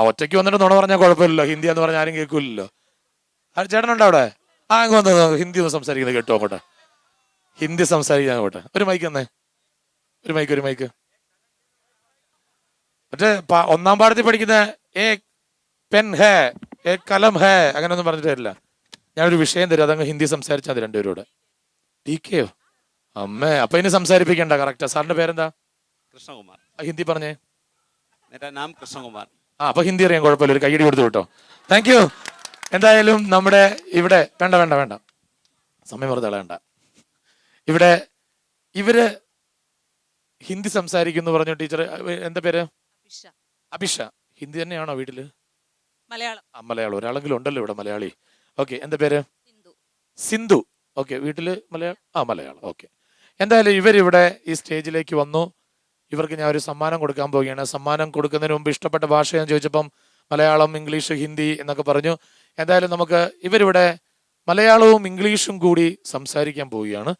ഒറ്റയ്ക്ക് വന്നിട്ട് നുണ പറഞ്ഞാൽ കുഴപ്പമില്ലല്ലോ. ഹിന്ദി എന്ന് പറഞ്ഞാൽ ആരും കേൾക്കൂലല്ലോ. ചേട്ടനുണ്ടോ അവിടെ? അങ്ങ് വന്ന് ഹിന്ദി ഒന്ന് സംസാരിക്കുന്നത് കേട്ടോ. അങ്ങോട്ടെ ഹിന്ദി സംസാരിക്കാൻ. അങ്ങോട്ടെ ഒരു മൈക്ക് തന്നെ, ഒരു മൈക്ക്. മറ്റേ ഒന്നാം പാഠത്തിൽ പഠിക്കുന്ന ഏ പെൻ ഹേ ഏ കലം ഹേ അങ്ങനെയൊന്നും പറഞ്ഞിട്ട് തരില്ല. ഞാനൊരു വിഷയം തരും, അതങ്ങ് ഹിന്ദി സംസാരിച്ചാൽ മതി രണ്ടുപേരോട്. TKയോ? അമ്മേ, അപ്പൊ ഇനി സംസാരിപ്പിക്കണ്ട. കറക്റ്റാ. സാറിന്റെ പേരെന്താ? കൃഷ്ണകുമാർ. ഹിന്ദി പറഞ്ഞേ. मेरा नाम कृष्णकुमार. അപ്പൊ ഹിന്ദി അറിയാൻ കുഴപ്പമില്ല, ഒരു കൈയടി കൊടുത്തു കേട്ടോ. Thank you. എന്തായാലും നമ്മുടെ ഇവിടെ വേണ്ട സമയം വെറുതെ കളയണ്ട. ഇവിടെ ഇവര് ഹിന്ദി സംസാരിക്കുന്നു പറഞ്ഞു. ടീച്ചർ എന്താ പേര്? അഭിഷ. ഹിന്ദി തന്നെയാണോ വീട്ടില്? മലയാളം. ഒരാളെങ്കിലും ഉണ്ടല്ലോ ഇവിടെ മലയാളി. ഓക്കെ, എന്താ പേര്? സിന്ധു. ഓക്കെ, വീട്ടില് മലയാളം. ഓക്കെ, എന്തായാലും ഇവരിവിടെ ഈ സ്റ്റേജിലേക്ക് വന്നു. ഇവർക്ക് ഞാൻ ഒരു സമ്മാനം കൊടുക്കാൻ പോവുകയാണ്. സമ്മാനം കൊടുക്കുന്നതിന് മുമ്പ് ഇഷ്ടപ്പെട്ട ഭാഷ ഞാൻ ചോദിച്ചപ്പം മലയാളം, ഇംഗ്ലീഷ്, ഹിന്ദി എന്നൊക്കെ പറഞ്ഞു. എന്തായാലും നമുക്ക് ഇവരിവിടെ മലയാളവും ഇംഗ്ലീഷും കൂടി സംസാരിക്കാൻ പോവുകയാണ്.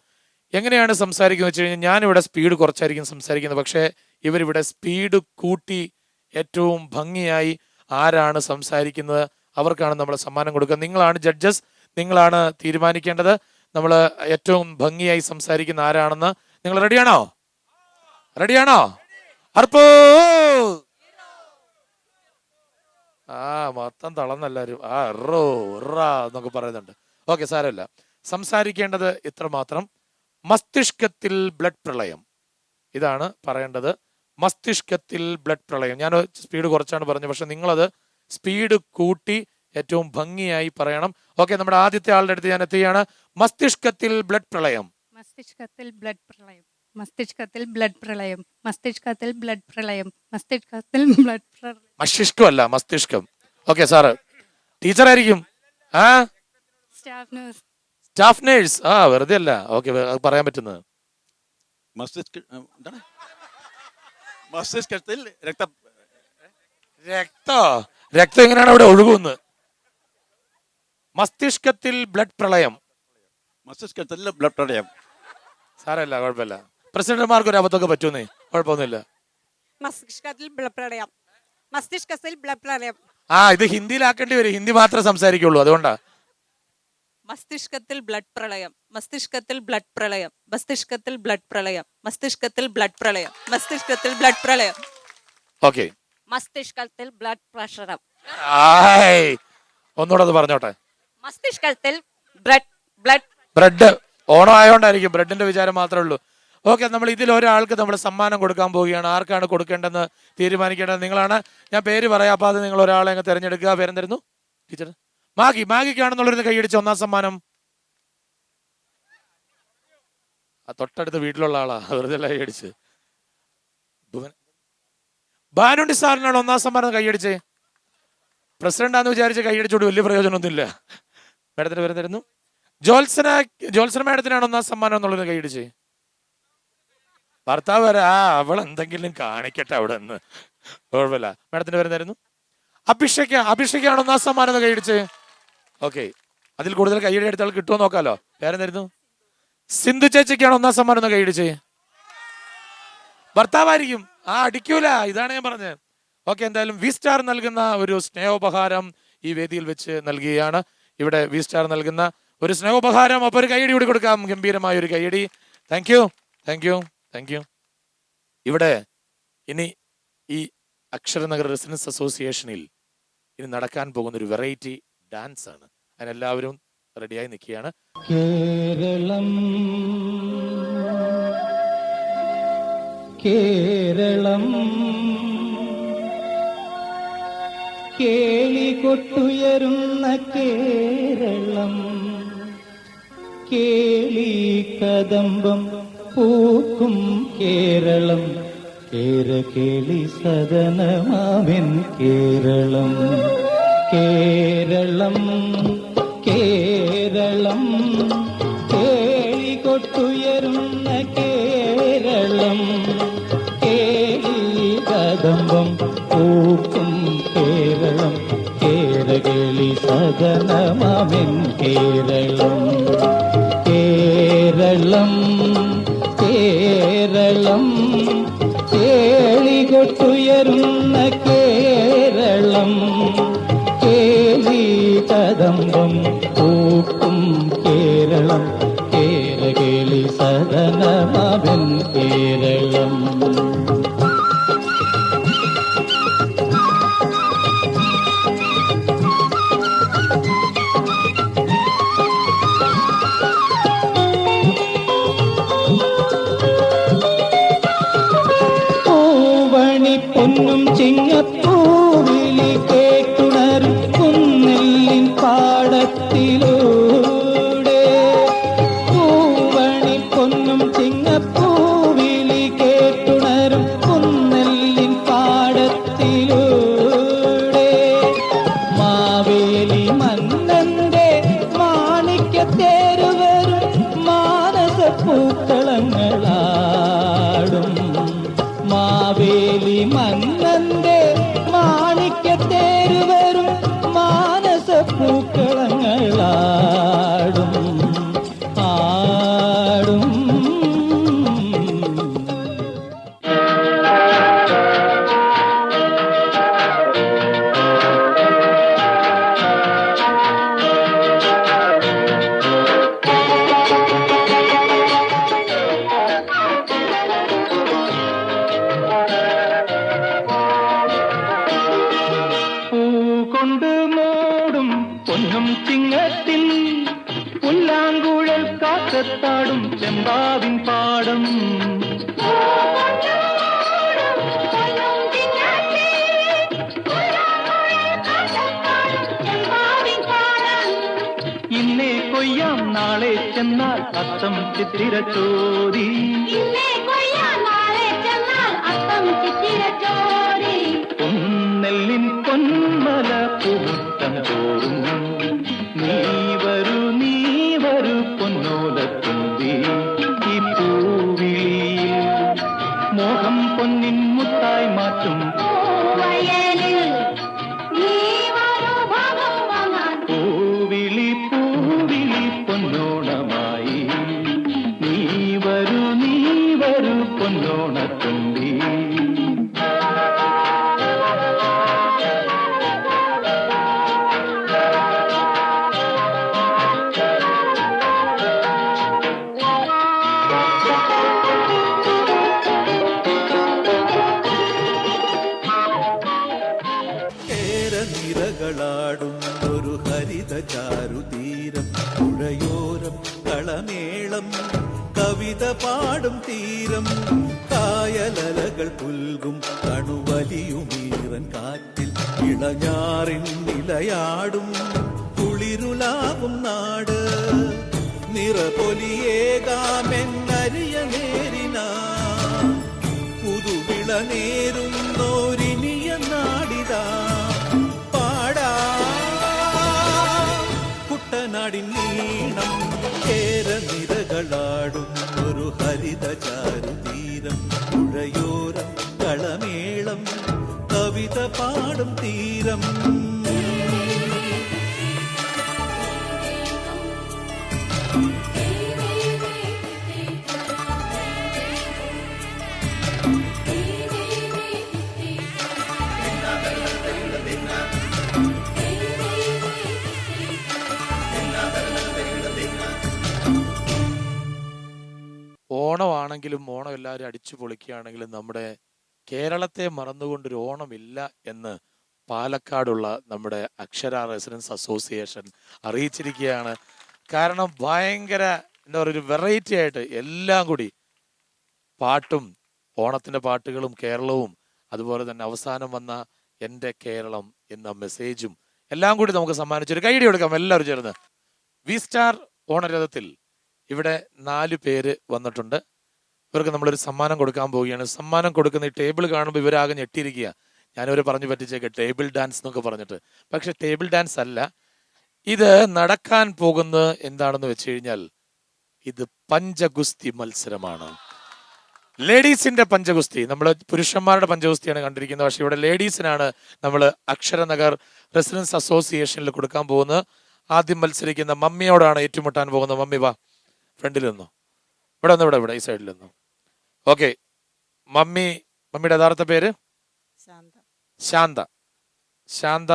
എങ്ങനെയാണ് സംസാരിക്കുന്നത് വെച്ച് കഴിഞ്ഞാൽ, ഞാനിവിടെ സ്പീഡ് കുറച്ചായിരിക്കും സംസാരിക്കുന്നത്, പക്ഷേ ഇവരിവിടെ സ്പീഡ് കൂട്ടി ഏറ്റവും ഭംഗിയായി ആരാണ് സംസാരിക്കുന്നത് അവർക്കാണ് നമ്മൾ സമ്മാനം കൊടുക്കുക. നിങ്ങളാണ് ജഡ്ജസ്, നിങ്ങളാണ് തീരുമാനിക്കേണ്ടത് നമ്മൾ ഏറ്റവും ഭംഗിയായി സംസാരിക്കുന്ന ആരാണെന്ന്. നിങ്ങൾ റെഡിയാണോ? അർപ്പോ മൊത്തം തളർന്നെല്ലാരും എന്നൊക്കെ പറയുന്നുണ്ട്. ഓക്കെ, സാരമില്ല. സംസാരിക്കേണ്ടത് ഇത്രമാത്രം. മസ്തിഷ്കത്തിൽ ബ്ലഡ് പ്രളയം, ഇതാണ് പറയേണ്ടത്. മസ്തിഷ്കത്തിൽ ബ്ലഡ് പ്രളയം. ഞാൻ സ്പീഡ് കുറച്ചാണ് പറഞ്ഞത്, പക്ഷെ നിങ്ങളത് സ്പീഡ് കൂട്ടി ഏറ്റവും ഭംഗിയായി പറയണം. ഓക്കെ, നമ്മുടെ ആദ്യത്തെ ആളുടെ അടുത്ത് ഞാൻ എത്തുകയാണ്. മസ്തിഷ്കത്തിൽ ബ്ലഡ് പ്രളയം. മസ്തിഷ്കമല്ല, മസ്തിഷ്കം. ഓക്കെ, സാറ് ടീച്ചറായിരിക്കും. Staff nurse. വെറുതെ അല്ല. ഓക്കെ, പറയാൻ പറ്റുന്നത്. മസ്തിഷ്കത്തിൽ രക്തം എങ്ങനെയാണ് അവിടെ ഒഴുകുന്നത്? മസ്തിഷ്കത്തിൽ ബ്ലഡ് പ്രളയം. സാരല്ല, കുഴപ്പമില്ല. പ്രസിഡന്റുമാർക്ക് ഒരു അബദ്ധമൊക്കെ പറ്റുന്നേ, കുഴപ്പമൊന്നുമില്ല. ഇത് ഹിന്ദിയിലാക്കേണ്ടി വരും. ഹിന്ദി മാത്രമേ സംസാരിക്കുള്ളൂ, അതുകൊണ്ടാ. മസ്തിഷ്കത്തിൽ ബ്ലഡ് പ്രളയം, മസ്തിഷ്കത്തിൽ ബ്ലഡ് പ്രളയം, മസ്തിഷ്കത്തിൽ ബ്ലഡ് പ്രളയം, മസ്തിഷ്കത്തിൽ ബ്ലഡ് പ്രളയം, മസ്തിഷ്കത്തിൽ ബ്ലഡ് പ്രളയം. ഓക്കെ, മസ്തിഷ്കത്തിൽ ബ്ലഡ് പ്രഷറം. ഒന്നുകൂടെ അത് പറഞ്ഞോട്ടെ. മസ്തിഷ്കത്തിൽ ബ്രെഡ്. ഓണം ആയതുകൊണ്ടായിരിക്കും, ബ്രെഡിന്റെ വിചാരം മാത്രമേ ഉള്ളൂ. ഓക്കെ, നമ്മൾ ഇതിൽ ഒരാൾക്ക് നമ്മൾ സമ്മാനം കൊടുക്കാൻ പോവുകയാണ്. ആർക്കാണ് കൊടുക്കേണ്ടതെന്ന് തീരുമാനിക്കേണ്ടത് നിങ്ങളാണ്. ഞാൻ പേര് പറയാം, അപ്പൊ അത് നിങ്ങൾ ഒരാളെ അങ്ങ് തിരഞ്ഞെടുക്കുക. പേരെന്തായിരുന്നു ടീച്ചർ? മാഗിക്കാണെന്നുള്ളൊരു കൈയടിച്ച ഒന്നാം സമ്മാനം. തൊട്ടടുത്ത വീട്ടിലുള്ള ആളാ, വെറുതെ കൈയടിച്ച്. ഭാനുണ്ടി സാറിനാണ് ഒന്നാം സമ്മാനം. കൈയടിച്ചേ. പ്രസിഡന്റാന്ന് വിചാരിച്ച് കൈയടിച്ചോട് വലിയ പ്രയോജനമൊന്നുമില്ല. മാഡത്തിന്റെ പേരെന്തായിരുന്നു? ജോത്സന മാഡത്തിനാണ് ഒന്നാം സമ്മാനം എന്നുള്ളത്. കൈയടിച്ചേ. ഭർത്താവ് വരെ അവൾ എന്തെങ്കിലും കാണിക്കട്ടെ അവിടെ നിന്ന്, കുഴപ്പമില്ല. മാഡത്തിന്റെ പേരെന്തായിരുന്നു? അഭിഷേക്കാണ് ഒന്നാം സമ്മാനം എന്ന് കൈയടിച്ചേ. ഓക്കെ, അതിൽ കൂടുതൽ കൈയടി എടുത്ത ആൾ കിട്ടുമോ നോക്കാലോ. പേരെന്തായിരുന്നു? സിന്ധു ചേച്ചിക്കാണ് ഒന്നാം സമ്മാനം എന്ന് കൈയടിച്ചേ. ഭർത്താവായിരിക്കും. അടിക്കൂല, ഇതാണ് ഞാൻ പറഞ്ഞത്. ഓക്കെ, എന്തായാലും വി സ്റ്റാർ നൽകുന്ന ഒരു സ്നേഹോപഹാരം ഈ വേദിയിൽ വെച്ച് നൽകുകയാണ്. ഇവിടെ വി സ്റ്റാർ നൽകുന്ന ഒരു സ്നേഹോപഹാരം. അപ്പൊ ഒരു കൈയടി കൂടി കൊടുക്കാം, ഗംഭീരമായ ഒരു കൈയടി. Thank you. ഇവിടെ ഇനി ഈ അക്ഷരനഗർ റെസിഡൻസ് അസോസിയേഷനിൽ ഇനി നടക്കാൻ പോകുന്ന ഒരു വെറൈറ്റി ഡാൻസ് ആണ്. അതിനെല്ലാവരും റെഡിയായി നിൽക്കുകയാണ്. കേരളം കേളി കൊട്ടുയരുന്ന കേരളം, കേളി കദംബം പൂക്കും കേരളം, കേരകേളി സദനമാവിൻ കേരളം. കേരളം കേരളം കേളി കൊട്ടുയരുന്ന കേരളം, കേളി കദംബം പൂക്കും കേരളം, കേരകേളി സദനമാവിൻ കേരളം. കേരളം കേരളം കേളി കൊട്ടുയരുന്ന കേരളം, കേളി കദംബം പൂക്കും കേരളം, കേരകേളി സദനമാവിൻ കേരളം. പൊന്നും ചിങ്ങപ്പൂവിളി കേട്ടുണരും കുന്നെല്ലിൻ പാടത്തിലൂടെ. പൂവണി പൊന്നും ചിങ്ങപ്പൂവിളി കേട്ടുണരും കുന്നെല്ലിൻ പാടത്തിലൂടെ. മാവേലി മന്നന്റെ മാണിക്യത്തേരുവരും മാനസപ്പൂക്കളങ്ങളാടും. മാവേലി മന്നന്റെ മാണിക്യത്തേരുവരും മാനസപ്പൂക്കളങ്ങളാടും ആടും. കൊണ്ട് മൂടും പൊന്നും ചിങ്ങത്തിൽ പുല്ലാങ്കുഴൽ കാറ്റത്താടും ചെമ്പാവിൻ പാടം. ഇന്നേ കൊയ്യാം നാളെ ചെന്നാൽ അത്തം ചിത്തിര ചോരി. പൊന്നെല്ലിൻ പൊന്മല പൂമുറ്റം തോറും നീ വരൂ പൊന്നോലത്തുമ്പി. ഈ പൂവിളിയിൽ മോഹം പൊന്നിൻ മുത്തായി മാറ്റും പൂവിളി പൂവിളി പൊന്നോണമായി. നീ വരൂ പൊന്നോണത്തുമ്പി. നിരകളാടും ഒരു ഹരിത ചാരുതീരം. പുഴയോരം കളമേളം കവിത പാടും തീരം. കായലലകൾ പുൽകും കണുവലിയുമീറൻ കാറ്റിൽ. ഇളഞ്ഞാറിൻ നിലയാടും കുളിരുലാവും നാട്. നിറപൊലിയേകാമെന്നരിയ നേരിന പുതുവിള നേരുന്നോരിനിയ നാടിതാ. കുട്ടനാടിൻ നീണം കേരനിരകളാടും ഒരു ഹരിത ചാരുതീരം. പുഴയോരം കളമേളം കവിത പാടും തീരം. ഓണമാണെങ്കിലും ഓണം എല്ലാവരും അടിച്ചു പൊളിക്കുകയാണെങ്കിലും നമ്മുടെ കേരളത്തെ മറന്നുകൊണ്ടൊരു ഓണമില്ല എന്ന് പാലക്കാടുള്ള നമ്മുടെ അക്ഷര റെസിഡൻസ് അസോസിയേഷൻ അറിയിച്ചിരിക്കുകയാണ്. കാരണം ഭയങ്കര എന്താ പറയുക, ഒരു വെറൈറ്റി ആയിട്ട് എല്ലാം കൂടി പാട്ടും ഓണത്തിൻ്റെ പാട്ടുകളും കേരളവും അതുപോലെ തന്നെ അവസാനം വന്ന എൻ്റെ കേരളം എന്ന മെസ്സേജും എല്ലാം കൂടി നമുക്ക് സമ്മാനിച്ചൊരു കൈയടി കൊടുക്കാം എല്ലാവരും ചേർന്ന്. വി സ്റ്റാർ ഓണരഥത്തിൽ ഇവിടെ 4 പേര് വന്നിട്ടുണ്ട്. ഇവർക്ക് നമ്മളൊരു സമ്മാനം കൊടുക്കാൻ പോവുകയാണ്. സമ്മാനം കൊടുക്കുന്ന ഈ ടേബിൾ കാണുമ്പോൾ ഇവരാകെ ഞെട്ടിയിരിക്കുക. ഞാനിവർ പറഞ്ഞു പറ്റിച്ചേക്ക് ടേബിൾ ഡാൻസ് എന്നൊക്കെ പറഞ്ഞിട്ട്. പക്ഷെ ടേബിൾ ഡാൻസ് അല്ല, ഇത് നടക്കാൻ പോകുന്നത് എന്താണെന്ന് വെച്ച് കഴിഞ്ഞാൽ ഇത് പഞ്ചഗുസ്തി മത്സരമാണ്. ലേഡീസിന്റെ പഞ്ചഗുസ്തി. നമ്മൾ പുരുഷന്മാരുടെ പഞ്ചഗുസ്തിയാണ് കണ്ടിരിക്കുന്നത്. പക്ഷെ ഇവിടെ ലേഡീസിനാണ് നമ്മൾ അക്ഷരനഗർ റെസിഡൻസ് അസോസിയേഷനിൽ കൊടുക്കാൻ പോകുന്നത്. ആദ്യം മത്സരിക്കുന്ന മമ്മിയോടാണ് ഏറ്റുമുട്ടാൻ പോകുന്നത്. മമ്മി വാ, ഫ്രണ്ടിൽ നിന്നോ, ഇവിടെ ഈ സൈഡിൽ നിന്നോ. ഓക്കെ, മമ്മിയുടെ യഥാർത്ഥ പേര് ശാന്ത. ശാന്ത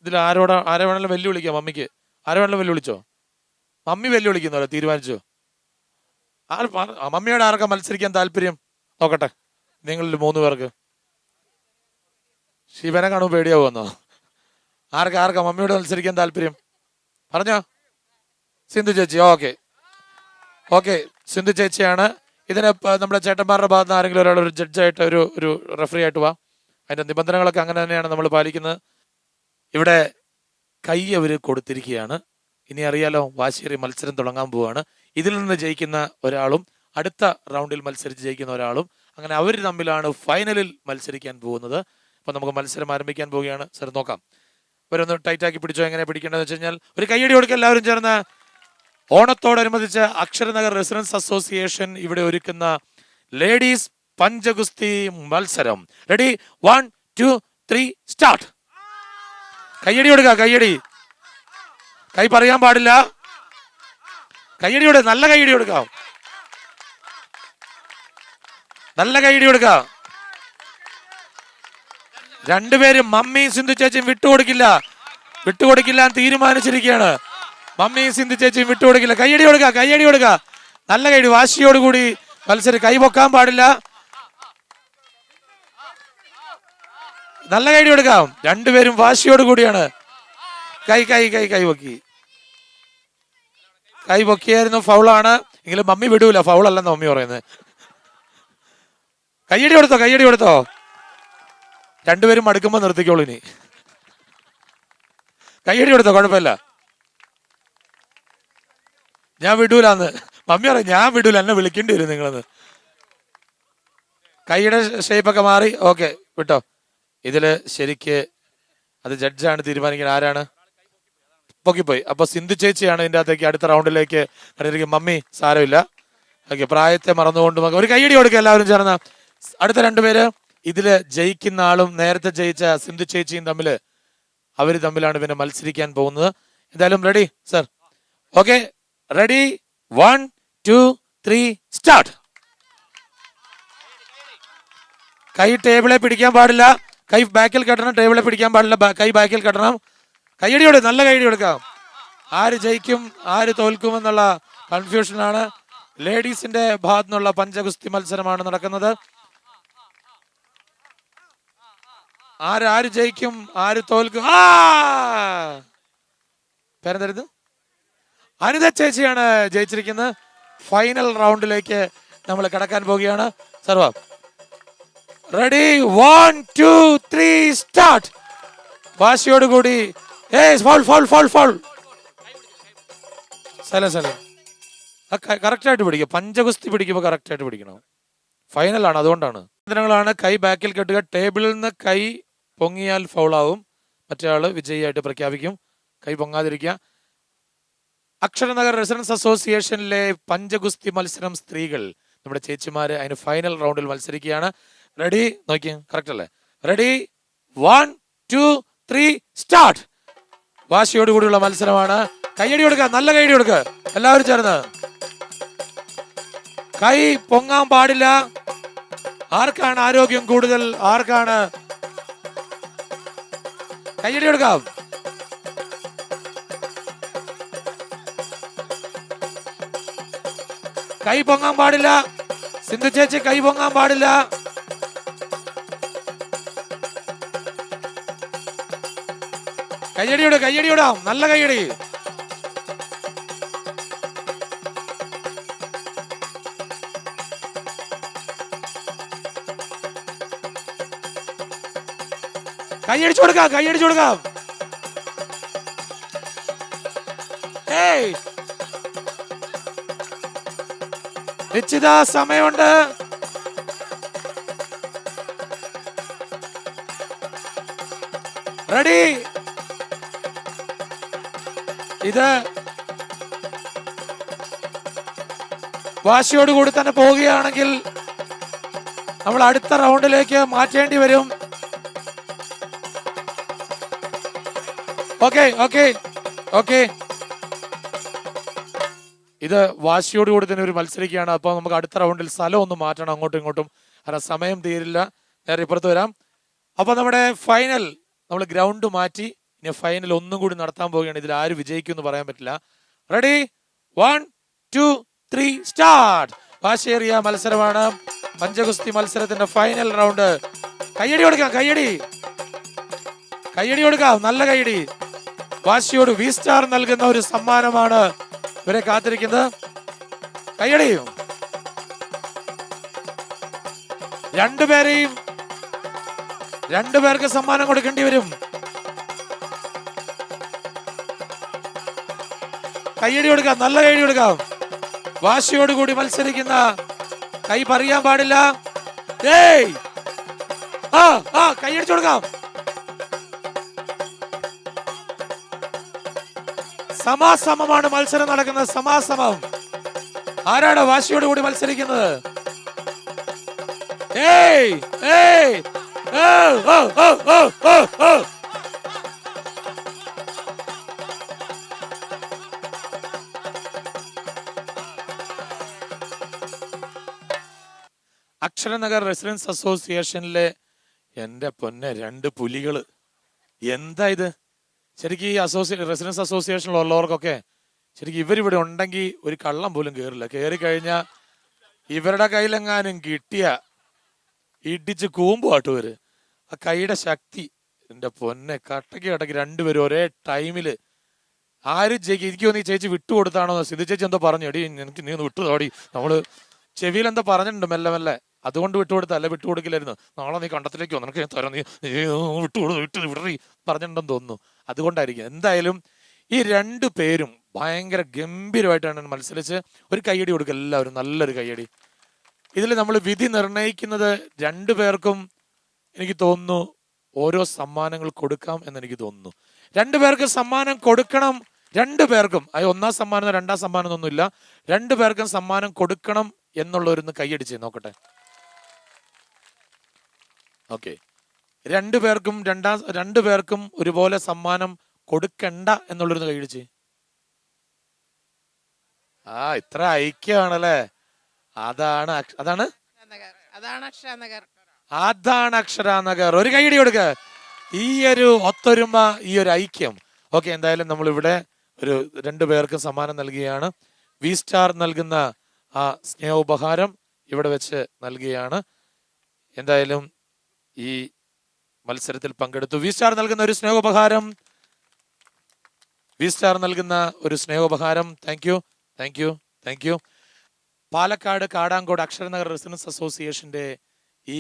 ഇതിൽ ആരെ വേണമെങ്കിലും വെല്ലുവിളിക്കാം. മമ്മിക്ക് ആരെ വേണമെങ്കിലും വെല്ലുവിളിച്ചോ. മമ്മി വെല്ലുവിളിക്കുന്നല്ലോ, തീരുമാനിച്ചോ. മമ്മിയോട് ആർക്കാ മത്സരിക്കാൻ താല്പര്യം നോക്കട്ടെ നിങ്ങളിൽ 3 പേർക്ക്. ശിവനെ കാണുമ്പോൾ പേടിയാവുമെന്നോ? ആർക്കാ മമ്മിയോട് മത്സരിക്കാൻ താല്പര്യം പറഞ്ഞോ. സിന്ധു ചേച്ചി. ഓക്കെ സിന്ധു ചേച്ചിയാണ് ഇതിന് നമ്മുടെ ചേട്ടന്മാരുടെ ഭാഗത്ത് നിന്ന് ആരെങ്കിലും ഒരാൾ ഒരു ജഡ്ജായിട്ട് ഒരു റെഫറി ആയിട്ട് വാ. അതിന്റെ നിബന്ധനകളൊക്കെ അങ്ങനെ തന്നെയാണ് നമ്മൾ പാലിക്കുന്നത്. ഇവിടെ കൈ അവർ കൊടുത്തിരിക്കുകയാണ്. ഇനി അറിയാലോ, വാശിയേറിയ മത്സരം തുടങ്ങാൻ പോവുകയാണ്. ഇതിൽ നിന്ന് ജയിക്കുന്ന ഒരാളും അടുത്ത റൗണ്ടിൽ മത്സരിച്ച് ജയിക്കുന്ന ഒരാളും, അങ്ങനെ അവർ തമ്മിലാണ് ഫൈനലിൽ മത്സരിക്കാൻ പോകുന്നത്. അപ്പൊ നമുക്ക് മത്സരം ആരംഭിക്കാൻ പോവുകയാണ്. സർ നോക്കാം, ഇവരൊന്ന് ടൈറ്റാക്കി പിടിച്ചോ. എങ്ങനെ പിടിക്കേണ്ടതെന്ന് വെച്ച് കഴിഞ്ഞാൽ ഒരു കൈയടി കൊടുക്കുക എല്ലാവരും ചേർന്ന്. ഓണത്തോടനുബന്ധിച്ച് അക്ഷരനഗർ റെസിഡൻസ് അസോസിയേഷൻ ഇവിടെ ഒരുക്കുന്ന ലേഡീസ് പഞ്ചഗുസ്തി മത്സരം. Ready, 1 2 3 start. കയ്യടി കൊടുക്കുക, കയ്യടി. കൈ പറയാൻ പാടില്ല. കയ്യടി കൊടുക്കുക, നല്ല കയ്യടി കൊടുക്കാം. നല്ല കയ്യടി കൊടുക്ക. രണ്ടുപേരും മമ്മിയും സിന്ധു ചേച്ചിയും വിട്ടുകൊടുക്കില്ല എന്ന് തീരുമാനിച്ചിരിക്കുകയാണ്. മമ്മിയും സിന്ധു ചേച്ചിയും വിട്ടുകൊടുക്കില്ല. കയ്യടി കൊടുക്ക, കയ്യടി കൊടുക്ക. നല്ല കയ്യടി, വാശിയോടുകൂടി മത്സരം. കൈ പൊക്കാൻ പാടില്ല. നല്ല കയ്യടി കൊടുക്കാം. രണ്ടുപേരും വാശിയോട് കൂടിയാണ്. കൈ കൈ കൈ കൈ പൊക്കി, കൈ പൊക്കിയായിരുന്നു. ഫൗളാണ്. എങ്കിലും മമ്മി വിടൂല, ഫൗളല്ലെന്ന് മമ്മി പറയുന്നത്. കയ്യടി കൊടുത്തോ, കയ്യടി കൊടുത്തോ. രണ്ടുപേരും മടുക്കുമ്പോ നിർത്തിക്കോളൂ. ഇനി കയ്യടി കൊടുത്തോ, കുഴപ്പമില്ല. ഞാൻ വിടൂലെന്ന് മമ്മി പറയും. ഞാൻ വിടൂല, എന്നെ വിളിക്കേണ്ടി വരും നിങ്ങളെന്ന്. കൈയുടെ ഷേപ്പൊക്കെ മാറി. ഓക്കെ, വിട്ടോ. ഇതില് ശരിക്ക് അത് ജഡ്ജാണ് തീരുമാനിക്കുന്നത് ആരാണ്. പൊക്കിപ്പോയി. അപ്പൊ സിന്ധു ചേച്ചിയാണ് ഇതിന്റെ അകത്തേക്ക് അടുത്ത റൗണ്ടിലേക്ക് കടന്നിരിക്കും. മമ്മി സാരമില്ല, ഓക്കെ. പ്രായത്തെ മറന്നുകൊണ്ട് ഒരു കയ്യടി കൊടുക്കുക എല്ലാവരും ചേർന്ന്. അടുത്ത രണ്ടുപേര്, ഇതില് ജയിക്കുന്ന ആളും നേരത്തെ ജയിച്ച സിന്ധു ചേച്ചിയും അവര് തമ്മിലാണ് പിന്നെ മത്സരിക്കാൻ പോകുന്നത്. എന്തായാലും ready sir? Okay, ready, 1 2 3 start. കൈ ടേബിളെ പിടിക്കാൻ പാടില്ല. കൈ ബാക്കിൽ കെട്ടണം. ടേബിളെ പിടിക്കാൻ പാടില്ല. കൈ ബാക്കിൽ കെട്ടണം. കയ്യടി കൊടുക്കും, നല്ല കയ്യടി കൊടുക്കാം. ആര് ജയിക്കും ആര് തോൽക്കുമെന്നുള്ള കൺഫ്യൂഷനാണ്. ലേഡീസിന്റെ ഭാഗത്തു നിന്നുള്ള പഞ്ചഗുസ്തി മത്സരമാണ് നടക്കുന്നത്. ആര് ജയിക്കും ആര് തോൽക്കും? പേരെന്തായിരുന്നു? അനിത ചേച്ചിയാണ് ജയിച്ചിരിക്കുന്നത്. ഫൈനൽ റൗണ്ടിലേക്ക് നമ്മൾ കടക്കാൻ പോവുകയാണ്. സർവ റെഡി, 1 2 3 സ്റ്റാർട്ട്. വാശിയോടുകൂടി കറക്റ്റ് ആയിട്ട് പിടിക്കുക. പഞ്ചഗുസ്തി പിടിക്കുമ്പോൾ കറക്റ്റ് ആയിട്ട് പിടിക്കണം. ഫൈനലാണ്, അതുകൊണ്ടാണ്. നിബന്ധനകളാണ്: കൈ ബാക്കിൽ കെട്ടുക, ടേബിളിൽ നിന്ന് കൈ പൊങ്ങിയാൽ ഫൗളാവും, മറ്റേ ആള് വിജയിയായിട്ട് പ്രഖ്യാപിക്കും. കൈ പൊങ്ങാതിരിക്കുക. അക്ഷരനഗർ റെസിഡൻസ് അസോസിയേഷനിലെ പഞ്ചഗുസ്തി മത്സരം സ്ത്രീകൾ, നമ്മുടെ ചേച്ചിമാര് അതിന് ഫൈനൽ റൗണ്ടിൽ മത്സരിക്കുകയാണ്. റെഡി, നോക്കിയ കറക്റ്റ് അല്ലേ? Ready, 1 2 3 start. വാശിയോടുകൂടിയുള്ള മത്സരമാണ്. കൈയടി കൊടുക്കുക, നല്ല കൈയടി കൊടുക്കുക എല്ലാവരും ചേർന്ന്. കൈ പൊങ്ങാൻ പാടില്ല. ആർക്കാണ് ആരോഗ്യം കൂടുതൽ? ആർക്കാണ്? കൈയടി കൊടുക്കാം. കൈ പൊങ്ങാൻ പാടില്ല. സിന്ധു ചേച്ചി കൈ പൊങ്ങാൻ പാടില്ല. കയ്യടിയോട് കയ്യടിയോടാം, നല്ല കയ്യടി. കൈയടിച്ചു കൊടുക്കാം, കൈയടിച്ചു കൊടുക്കാം. നിശ്ചിത സമയമുണ്ട്. റെഡി. ഇത് വാശിയോടുകൂടി തന്നെ പോവുകയാണെങ്കിൽ നമ്മൾ അടുത്ത റൗണ്ടിലേക്ക് മാറ്റേണ്ടി വരും. Okay okay okay. ഇത് വാശിയോടുകൂടി തന്നെ ഒരു മത്സരിക്കുകയാണ്. അപ്പോൾ നമുക്ക് അടുത്ത റൗണ്ടിൽ സ്ഥലം ഒന്ന് മാറ്റണം, അങ്ങോട്ടും ഇങ്ങോട്ടും. കാരണം സമയം തീരില്ല. നേരെ ഇപ്പുറത്ത് വരാം. അപ്പോൾ നമ്മുടെ ഫൈനൽ നമ്മൾ ഗ്രൗണ്ട് മാറ്റി ഇനി ഫൈനൽ ഒന്നും കൂടി നടത്താൻ പോവുകയാണ്. ഇതിൽ ആര് വിജയിക്കും എന്ന് പറയാൻ പറ്റില്ല. Ready, 1 2 3 start. വാശിയേറിയ മത്സരമാണ്. പഞ്ചഗുസ്തി മത്സരത്തിന്റെ ഫൈനൽ റൗണ്ട്. കയ്യടി കൊടുക്കാം, കയ്യടി കയ്യടി കൊടുക്കാം, നല്ല കയ്യടി. വാശിയോട് വി സ്റ്റാർ നൽകുന്ന ഒരു സമ്മാനമാണ് ഇവരെ കാത്തിരിക്കുന്നത്. കയ്യടി. രണ്ടുപേർക്ക് സമ്മാനം കൊടുക്കേണ്ടി വരും. കയ്യടി കൊടുക്കാം, നല്ല കയ്യടി കൊടുക്കാം. വാശിയോടുകൂടി മത്സരിക്കുന്ന, കൈ പറയാൻ പാടില്ല. ഏയ് കൈയടിച്ചു കൊടുക്കാം. സമാസമമാണ് മത്സരം നടക്കുന്നത്. സമാസമം. ആരാണ് വാശിയോടുകൂടി മത്സരിക്കുന്നത്? ഏയ് ഏയ് അക്ഷരനഗർ റെസിഡൻസ് അസോസിയേഷനിലെ എന്റെ പൊന്നെ 2 പുലികള്. എന്താ ഇത്? ശരിക്കും ഈ റെസിഡൻസ് അസോസിയേഷനിലുള്ളവർക്കൊക്കെ ശരിക്കും ഇവരിവിടെ ഉണ്ടെങ്കിൽ ഒരു കള്ളം പോലും കയറില്ല. കയറി കഴിഞ്ഞാൽ ഇവരുടെ കയ്യിലെങ്ങാനും കിട്ടിയ ഇടിച്ച് കൂമ്പുമാട്ടോ ഇവര്. ആ കൈയുടെ ശക്തി, എന്റെ പൊന്നെ, കട്ടക്ക് 2 പേരും ഒരേ ടൈമില്. ആരും ജയിക്കും. എനിക്ക് തോന്നി ചേച്ചി വിട്ടുകൊടുത്താണോ? സിദ്ധു ചേച്ചി എന്തോ പറഞ്ഞു, എടി എനിക്ക് നീ ഒന്ന് വിട്ടുതോടി, നമ്മള് ചെവിയിൽ എന്തോ പറഞ്ഞിട്ടുണ്ട് മെല്ലെ മെല്ലെ, അതുകൊണ്ട് വിട്ടുകൊടുത്തല്ല, വിട്ടുകൊടുക്കില്ലായിരുന്നു. നാളെ നീ കണ്ടത്തിലേക്ക് വന്നു, നിനക്ക് ഞാൻ തരാം, നീ വിടറി പറഞ്ഞിട്ടുണ്ടെന്ന് തോന്നുന്നു. അതുകൊണ്ടായിരിക്കും. എന്തായാലും ഈ 2 പേരും ഭയങ്കര ഗംഭീരമായിട്ടാണ് മത്സരിച്ച്. ഒരു കയ്യടി കൊടുക്കുക എല്ലാവരും, നല്ലൊരു കയ്യടി. ഇതിൽ നമ്മൾ വിധി നിർണയിക്കുന്നത് 2 പേർക്കും എനിക്ക് തോന്നുന്നു ഓരോ സമ്മാനങ്ങൾ കൊടുക്കാം എന്ന് എനിക്ക് തോന്നുന്നു. 2 പേർക്ക് സമ്മാനം കൊടുക്കണം. 2 പേർക്കും, അത് 1ാം സമ്മാനം 2ാം സമ്മാനം ഒന്നുമില്ല. 2 പേർക്കും സമ്മാനം കൊടുക്കണം എന്നുള്ളവരൊന്ന് കൈയടിച്ച് നോക്കട്ടെ. ഓക്കെ, 2 പേർക്കും ഒരുപോലെ സമ്മാനം കൊടുക്കണ്ട എന്നുള്ളൊരു കൈയടിച്ച്. ഇത്ര ഐക്യമാണല്ലേ. അതാണ് അക്ഷരാനഗർ. ഒരു കൈയടി കൊടുക്ക. ഈ ഒരു ഒത്തൊരുമ, ഈ ഒരു ഐക്യം. ഓക്കെ, എന്തായാലും നമ്മളിവിടെ ഒരു 2 പേർക്കും സമ്മാനം നൽകുകയാണ്. വി സ്റ്റാർ നൽകുന്ന ആ സ്നേഹോപഹാരം ഇവിടെ വെച്ച് നൽകുകയാണ്. എന്തായാലും ഈ മത്സരത്തിൽ പങ്കെടുത്തു. വി സ്റ്റാർ നൽകുന്ന ഒരു സ്നേഹോപഹാരം. Thank you. Palakkad Kadankode Aksharanagar residence അസോസിയേഷന്റെ ഈ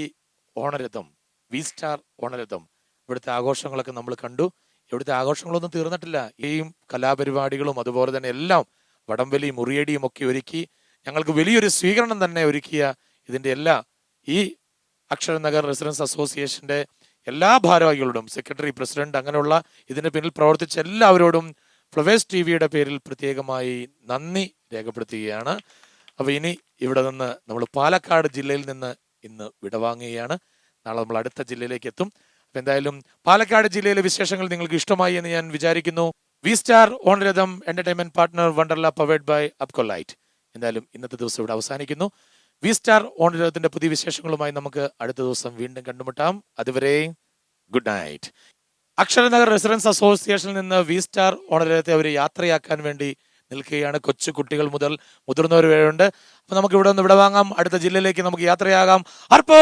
ഓണരഥം, വി സ്റ്റാർ ഓണരഥം, ഇവിടുത്തെ ആഘോഷങ്ങളൊക്കെ നമ്മൾ കണ്ടു. ഇവിടുത്തെ ആഘോഷങ്ങളൊന്നും തീർന്നിട്ടില്ല. ഈ കലാപരിപാടികളും അതുപോലെ തന്നെ എല്ലാം വടംവലിയും മുറിയടിയും ഒക്കെ ഒരുക്കി ഞങ്ങൾക്ക് വലിയൊരു സ്വീകരണം തന്നെ ഒരുക്കിയ ഇതിന്റെ ഈ അക്ഷരനഗർ റെസിഡൻസ് അസോസിയേഷന്റെ എല്ലാ ഭാരവാഹികളോടും, സെക്രട്ടറി, പ്രസിഡന്റ്, അങ്ങനെയുള്ള ഇതിന് പിന്നിൽ പ്രവർത്തിച്ച എല്ലാവരോടും ഫ്ലവേഴ്സ് ടിവിയുടെ പേരിൽ പ്രത്യേകമായി നന്ദി രേഖപ്പെടുത്തുകയാണ്. അപ്പൊ ഇനി ഇവിടെ നിന്ന് നമ്മൾ പാലക്കാട് ജില്ലയിൽ നിന്ന് ഇന്ന് വിടവാങ്ങുകയാണ്. നാളെ നമ്മൾ അടുത്ത ജില്ലയിലേക്ക് എത്തും. അപ്പൊ എന്തായാലും പാലക്കാട് ജില്ലയിലെ വിശേഷങ്ങൾ നിങ്ങൾക്ക് ഇഷ്ടമായി എന്ന് ഞാൻ വിചാരിക്കുന്നു. വി സ്റ്റാർ ഓണരഥം entertainment partner Wonderla powered by Apcolite. എന്തായാലും ഇന്നത്തെ ദിവസം ഇവിടെ അവസാനിക്കുന്നു. വി സ്റ്റാർ ഓണരഥത്തിന്റെ പുതിയ വിശേഷങ്ങളുമായി നമുക്ക് അടുത്ത ദിവസം വീണ്ടും കണ്ടുമുട്ടാം. അതുവരെ ഗുഡ് നൈറ്റ്. അക്ഷരനഗർ റെസിഡൻസ് അസോസിയേഷനിൽ നിന്ന് വി സ്റ്റാർ ഓണരഥത്തെ അവർ യാത്രയാക്കാൻ വേണ്ടി നിൽക്കുകയാണ്. കൊച്ചു കുട്ടികൾ മുതൽ മുതിർന്നവർ വരെയുണ്ട്. അപ്പൊ നമുക്ക് ഇവിടെ നിന്ന് വിടവാങ്ങാം. അടുത്ത ജില്ലയിലേക്ക് നമുക്ക് യാത്രയാകാം. അർപ്പോ